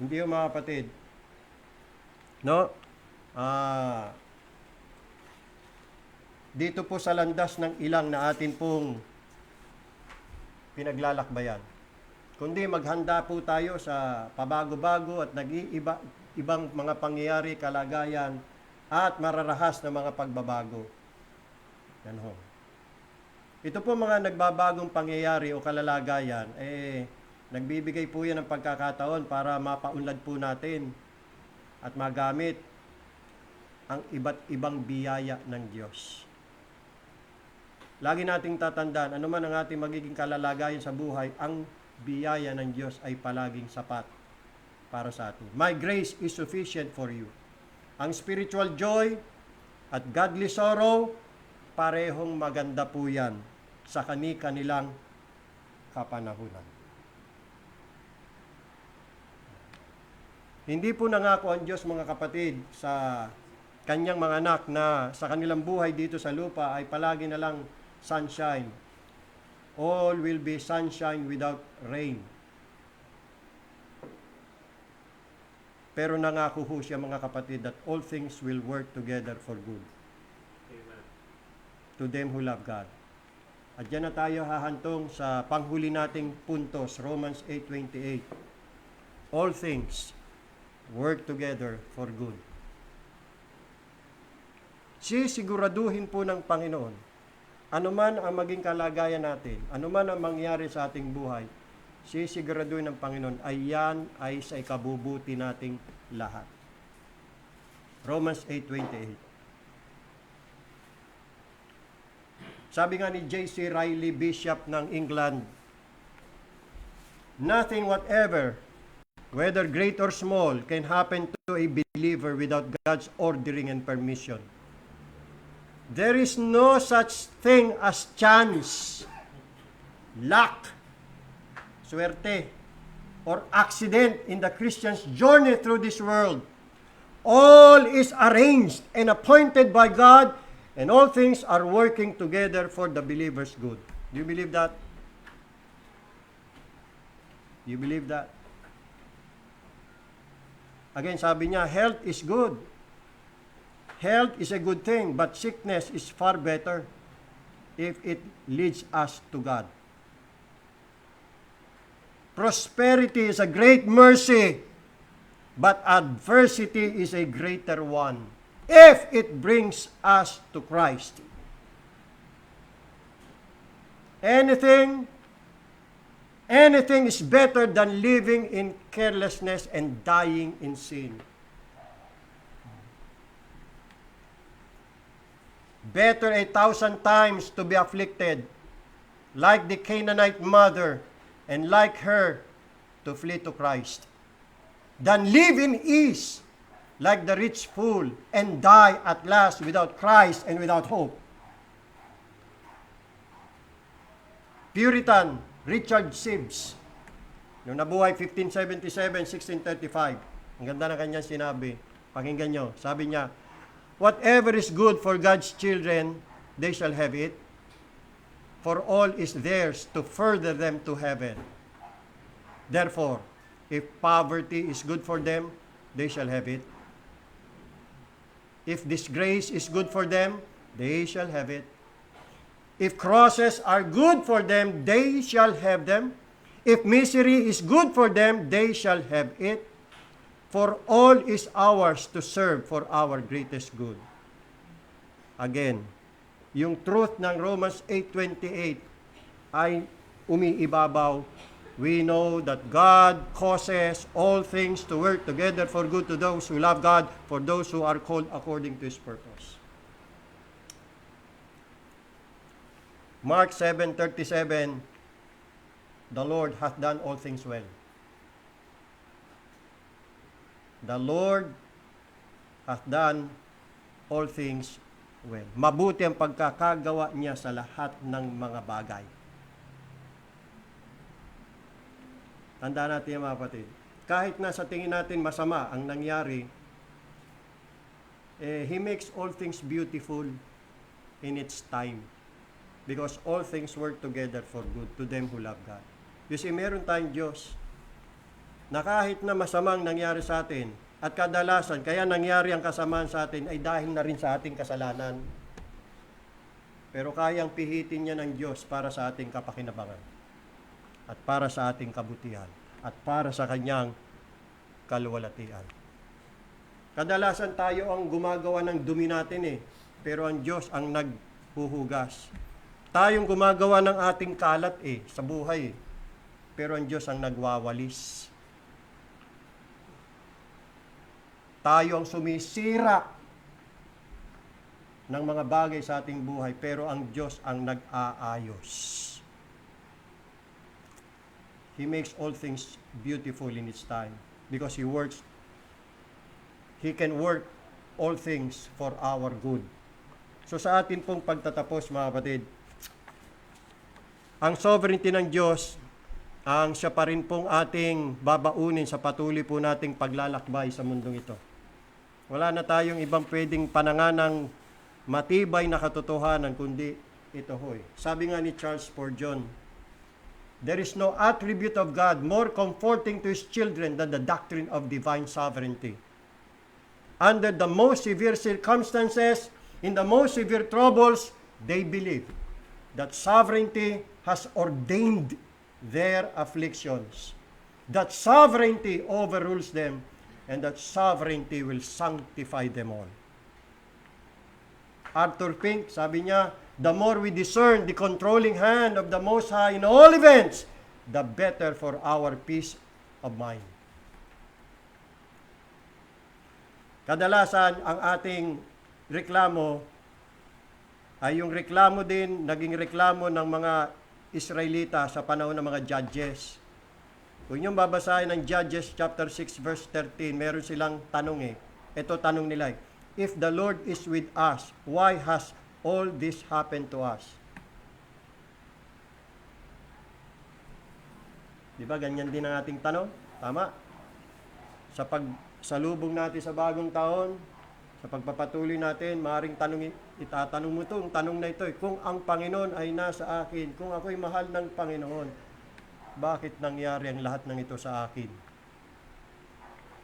Speaker 4: Hindi yung mga kapatid. No? Dito po sa landas ng ilang na atin pong pinaglalakbayan. Kundi maghanda po tayo sa pabago-bago at ibang mga pangyayari, kalagayan, at mararahas na mga pagbabago. Yan ho. Ito po mga nagbabagong pangyayari o kalalagayan, nagbibigay po yan ng pagkakataon para mapaunlad po natin at magamit ang iba't ibang biyaya ng Diyos. Lagi nating tatandaan, ano man ang ating magiging kalalagayan sa buhay, ang biyaya ng Diyos ay palaging sapat para sa atin. My grace is sufficient for you. Ang spiritual joy at godly sorrow, parehong maganda po yan sa kani-kanilang kapanahunan. Hindi po nangako ang Diyos, mga kapatid, sa kanyang mga anak na sa kanilang buhay dito sa lupa ay palagi na lang sunshine. All will be sunshine without rain. Pero nangako ho siya, mga kapatid, that all things will work together for good. Amen. To them who love God. At dyan na tayo hahantong sa panghuli nating puntos, Romans 8:28. All things work together for good. Sisiguraduhin po ng Panginoon, anuman ang maging kalagayan natin, anuman ang mangyari sa ating buhay, sisiguraduhin ng Panginoon ay yan ay sa ikabubuti nating lahat. Romans 8:28. Sabi nga ni J.C. Riley, Bishop ng England, nothing whatever, whether great or small, can happen to a believer without God's ordering and permission. There is no such thing as chance, luck, suerte, or accident in the Christian's journey through this world. All is arranged and appointed by God, and all things are working together for the believer's good. Do you believe that? Do you believe that? Again, sabi niya, health is good. Health is a good thing, but sickness is far better if it leads us to God. Prosperity is a great mercy, but adversity is a greater one if it brings us to Christ. Anything is better than living in carelessness and dying in sin. Better 1,000 times to be afflicted, like the Canaanite mother, and like her, to flee to Christ, than live in ease, like the rich fool, and die at last without Christ and without hope. Puritan Richard Sibbes, nung nabuhay 1577-1635, ang ganda na kanyang sinabi, pakinggan nyo, sabi niya, whatever is good for God's children, they shall have it, for all is theirs to further them to heaven. Therefore, if poverty is good for them, they shall have it. If disgrace is good for them, they shall have it. If crosses are good for them, they shall have them. If misery is good for them, they shall have it. For all is ours to serve for our greatest good. Again, yung truth ng Romans 8:28 ay umiibabaw. We know that God causes all things to work together for good to those who love God, for those who are called according to His purpose. Mark 7:37, the Lord hath done all things well. The Lord hath done all things well. Mabuti ang pagkakagawa niya sa lahat ng mga bagay. Tandaan natin yan mga kapatid. Kahit na sa tingin natin masama ang nangyari, He makes all things beautiful in its time. Because all things work together for good to them who love God. You see, meron tayong Diyos na kahit na masamang nangyari sa atin, at kadalasan, kaya nangyari ang kasamaan sa atin ay dahil na rin sa ating kasalanan. Pero kayang pihitin niya ng Diyos para sa ating kapakinabangan, at para sa ating kabutihan, at para sa kanyang kaluwalhatian. Kadalasan tayo ang gumagawa ng dumi natin pero ang Diyos ang naghuhugas. Tayong gumagawa ng ating kalat sa buhay pero ang Diyos ang nagwawalis. Tayo ang sumisira ng mga bagay sa ating buhay, pero ang Diyos ang nag-aayos. He makes all things beautiful in its time because He can work all things for our good. So sa atin pong pagtatapos mga kapatid, ang sovereignty ng Diyos, ang siya pa rin pong ating babaunin sa patuloy po nating paglalakbay sa mundong ito. Wala na tayong ibang pwedeng pananganang matibay na katotohanan kundi ito hoy. Sabi nga ni Charles Spurgeon, there is no attribute of God more comforting to His children than the doctrine of divine sovereignty. Under the most severe circumstances, in the most severe troubles, they believe that sovereignty has ordained their afflictions, that sovereignty overrules them, and that sovereignty will sanctify them all. Arthur Pink, sabi niya, the more we discern the controlling hand of the Most High in all events, the better for our peace of mind. Kadalasan, ang ating reklamo ay yung reklamo din, naging reklamo ng mga Israelita sa panahon ng mga judges. Kung yung babasahin ng Judges chapter 6 verse 13, meron silang tanong Ito tanong nila if the Lord is with us, why has all this happened to us? Di ba ganyan din ang ating tanong? Tama? Sa pagsalubong natin sa bagong taon, sa pagpapatuloy natin, maaaring itatanong mo itong tanong na ito kung ang Panginoon ay nasa akin, kung ako'y mahal ng Panginoon, bakit nangyari ang lahat ng ito sa akin?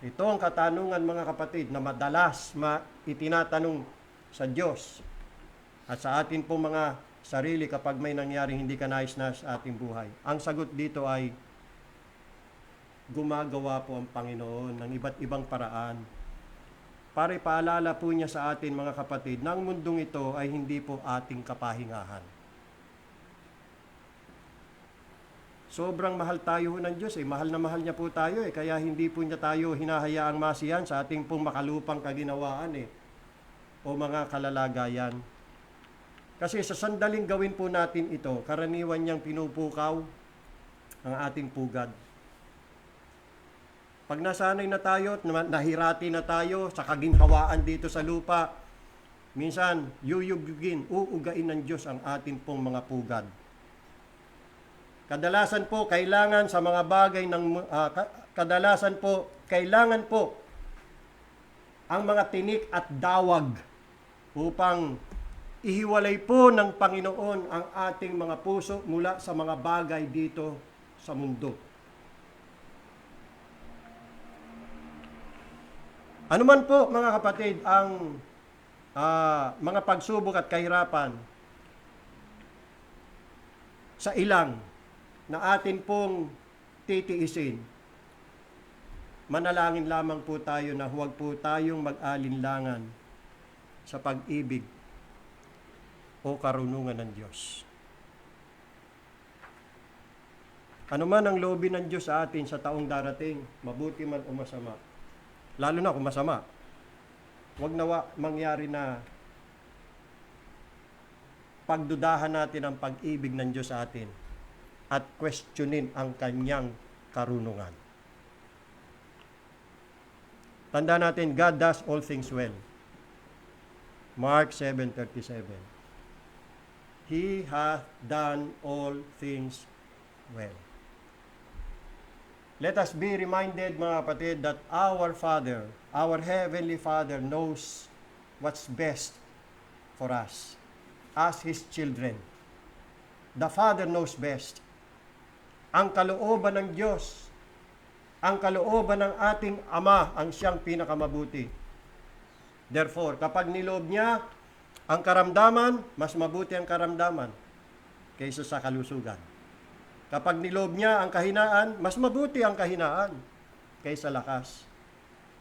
Speaker 4: Ito ang katanungan mga kapatid na madalas itinatanong sa Diyos at sa atin po mga sarili kapag may nangyaring hindi kanais-nais sa ating buhay. Ang sagot dito ay gumagawa po ang Panginoon ng iba't ibang paraan para ipaalala po niya sa atin mga kapatid na ang mundong ito ay hindi po ating kapahingahan. Sobrang mahal tayo ng Diyos mahal na mahal niya po tayo kaya hindi po niya tayo hinahayaang masiyan sa ating pong makalupang kaginawaan o mga kalalagayan. Kasi sa sandaling gawin po natin ito, karaniwan niyang pinupukaw ang ating pugad. Pag nasanay na tayo, nahirati na tayo sa kaginhawaan dito sa lupa, minsan uugain ng Diyos ang ating pong mga pugad. Kadalasan po kailangan sa mga bagay kailangan po ang mga tinik at dawag upang ihiwalay po ng Panginoon ang ating mga puso mula sa mga bagay dito sa mundo. Ano man po mga kapatid ang mga pagsubok at kahirapan sa ilang na atin pong titiisin, manalangin lamang po tayo na huwag po tayong mag-alinlangan sa pag-ibig o karunungan ng Diyos. Ano man ang loobin ng Diyos sa atin sa taong darating, mabuti man o masama, lalo na kung masama, huwag nawa mangyari na pagdudahan natin ang pag-ibig ng Diyos sa atin at questionin ang kanyang karunungan. Tandaan natin, God does all things well. Mark 7:37. He hath done all things well. Let us be reminded, mga kapatid, that our Father, our Heavenly Father knows what's best for us as His children. The Father knows best. Ang kalooban ng Diyos, ang kalooban ng ating Ama ang siyang pinakamabuti. Therefore, kapag niloob niya ang karamdaman, mas mabuti ang karamdaman kaysa sa kalusugan. Kapag niloob niya ang kahinaan, mas mabuti ang kahinaan kaysa lakas.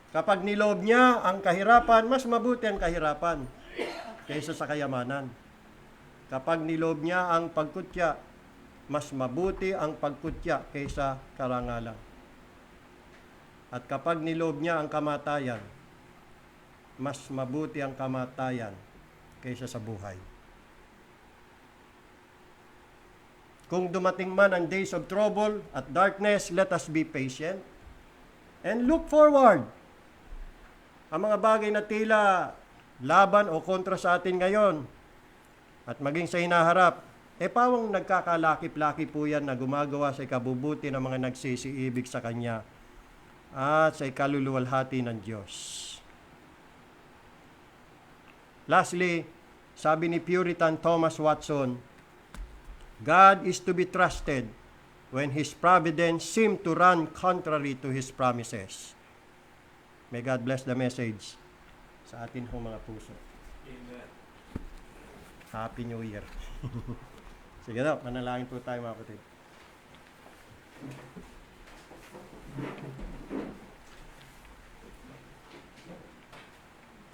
Speaker 4: Kapag niloob niya ang kahirapan, mas mabuti ang kahirapan kaysa sa kayamanan. Kapag niloob niya ang pagkutya, mas mabuti ang pagkutya kaysa karangalan. At kapag niloob niya ang kamatayan, mas mabuti ang kamatayan kaysa sa buhay. Kung dumating man ang days of trouble at darkness, let us be patient and look forward. Ang mga bagay na tila laban o kontra sa atin ngayon at maging sa hinaharap, pawang nagkakalakip-lakip po yan na gumagawa sa ikabubuti ng mga nagsisiibig sa Kanya at sa ikaluluwalhati ng Diyos. Lastly, sabi ni Puritan Thomas Watson, God is to be trusted when His providence seems to run contrary to His promises. May God bless the message sa atin pong mga puso.
Speaker 1: Amen.
Speaker 4: Happy New Year. Sige daw, manalangin po tayo mga kapatid.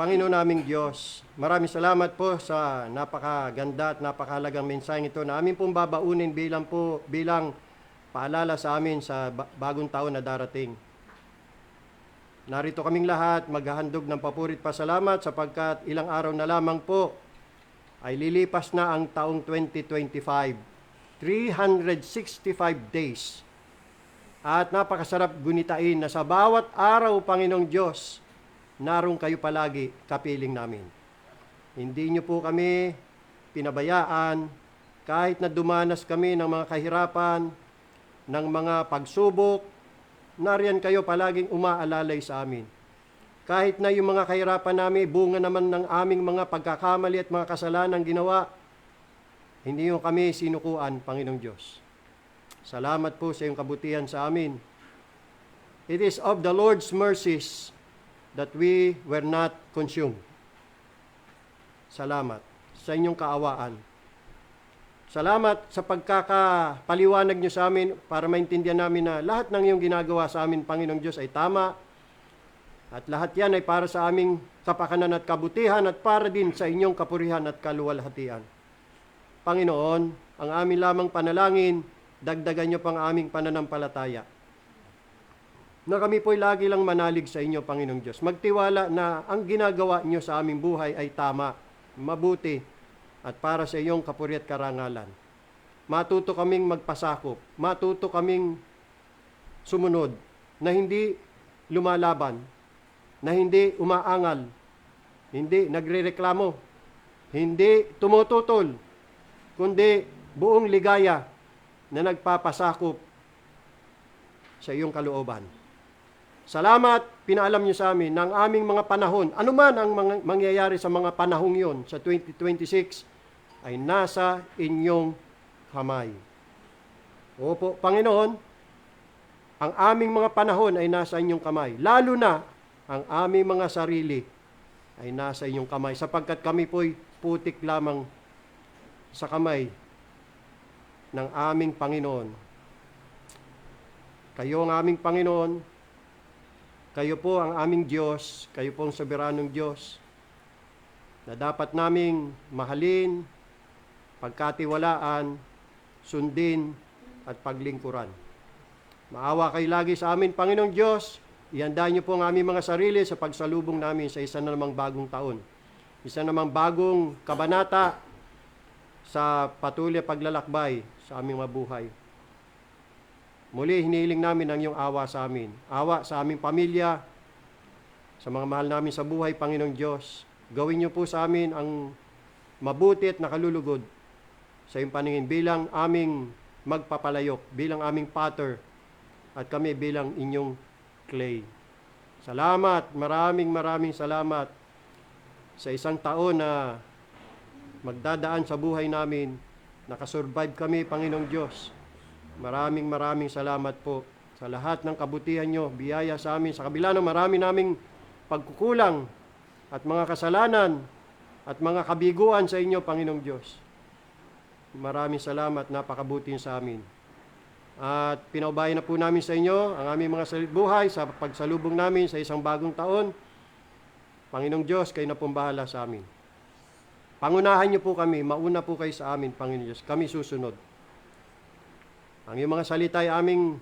Speaker 4: Panginoon naming Diyos, maraming salamat po sa napakaganda at napakahalagang mensaheng ito na amin pong babaunin bilang paalala sa amin sa bagong taon na darating. Narito kaming lahat maghahandog ng papurit pasalamat sapagkat ilang araw na lamang po ay lilipas na ang taong 2025. 365 days. At napakasarap gunitain na sa bawat araw, Panginoong Diyos, naroon kayo palagi kapiling namin. Hindi niyo po kami pinabayaan kahit na dumanas kami ng mga kahirapan, ng mga pagsubok, nariyan kayo palaging umaalalay sa amin. Kahit na yung mga kahirapan namin, bunga naman ng aming mga pagkakamali at mga kasalanan ginawa, hindi niyo kami sinukuan, Panginoong Diyos. Salamat po sa iyong kabutihan sa amin. It is of the Lord's mercies that we were not consumed. Salamat sa inyong kaawaan. Salamat sa pagkakapaliwanag niyo sa amin para maintindihan namin na lahat ng iyong ginagawa sa amin, Panginoong Diyos, ay tama. At lahat yan ay para sa aming kapakanan at kabutihan at para din sa inyong kapurihan at kaluwalhatian. Panginoon, ang amin lamang panalangin, dagdagan niyo pang aming pananampalataya. Na kami po'y lagi lang manalig sa inyo, Panginoong Diyos. Magtiwala na ang ginagawa niyo sa aming buhay ay tama, mabuti, at para sa iyong kapuri at karangalan. Matuto kaming magpasakop, matuto kaming sumunod, na hindi lumalaban, na hindi umaangal, hindi nagrereklamo, hindi tumututol, kundi buong ligaya na nagpapasakop sa iyong kalooban. Salamat, pinaalam niyo sa amin ng aming mga panahon, anuman ang mangyayari sa mga panahong yon sa 2026, ay nasa inyong kamay. Opo, Panginoon, ang aming mga panahon ay nasa inyong kamay. Lalo na, ang aming mga sarili ay nasa inyong kamay, sapagkat kami po'y putik lamang sa kamay ng aming Panginoon. Kayo ang aming Panginoon, kayo po ang aming Diyos, kayo po ang soberanong Diyos, na dapat naming mahalin, pagkatiwalaan, sundin, at paglingkuran. Maawa kayo lagi sa amin, Panginoong Diyos, ihanda niyo po ang aming mga sarili sa pagsalubong namin sa isa na namang bagong taon. Isa namang bagong kabanata sa patuloy paglalakbay sa aming mabuhay. Muli, hinihiling namin ang iyong awa sa amin. Awa sa aming pamilya, sa mga mahal namin sa buhay, Panginoong Diyos. Gawin niyo po sa amin ang mabuti at nakalulugod sa iyong paningin bilang aming magpapalayok, bilang aming pattern at kami bilang inyong clay. Salamat, maraming salamat sa isang taon na magdadaan sa buhay namin. Nakasurvive kami, Panginoong Diyos. Maraming salamat po sa lahat ng kabutihan nyo, biyaya sa amin, sa kabila ng marami naming pagkukulang at mga kasalanan at mga kabiguan sa inyo, Panginoong Diyos. Maraming salamat, napakabuti sa amin. At pinaubayan na po namin sa inyo ang aming mga buhay sa pagsalubong namin sa isang bagong taon. Panginoong Diyos, kayo na pong bahala sa amin. Pangunahan niyo po kami, mauna po kayo sa amin, Panginoon Diyos. Kami susunod. Ang iyong mga salita ay aming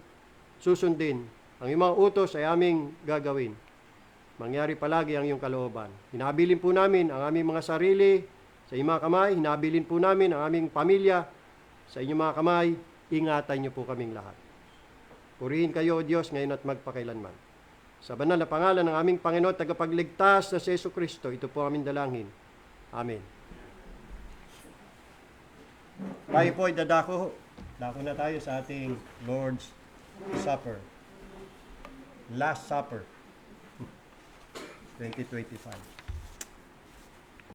Speaker 4: susundin. Ang iyong mga utos ay aming gagawin. Mangyari palagi ang iyong kalooban. Hinabilin po namin ang aming mga sarili sa iyong mga kamay. Hinabilin po namin ang aming pamilya sa inyong mga kamay. Ingatan niyo po kaming lahat. Purihin kayo, O Diyos, ngayon at magpakailanman. Sa banal na pangalan ng aming Panginoon, tagapagligtas na si Jesucristo, ito po aming dalangin. Amen. Tayo po ay dadako. Dako na tayo sa ating Lord's Supper. Last Supper 2025.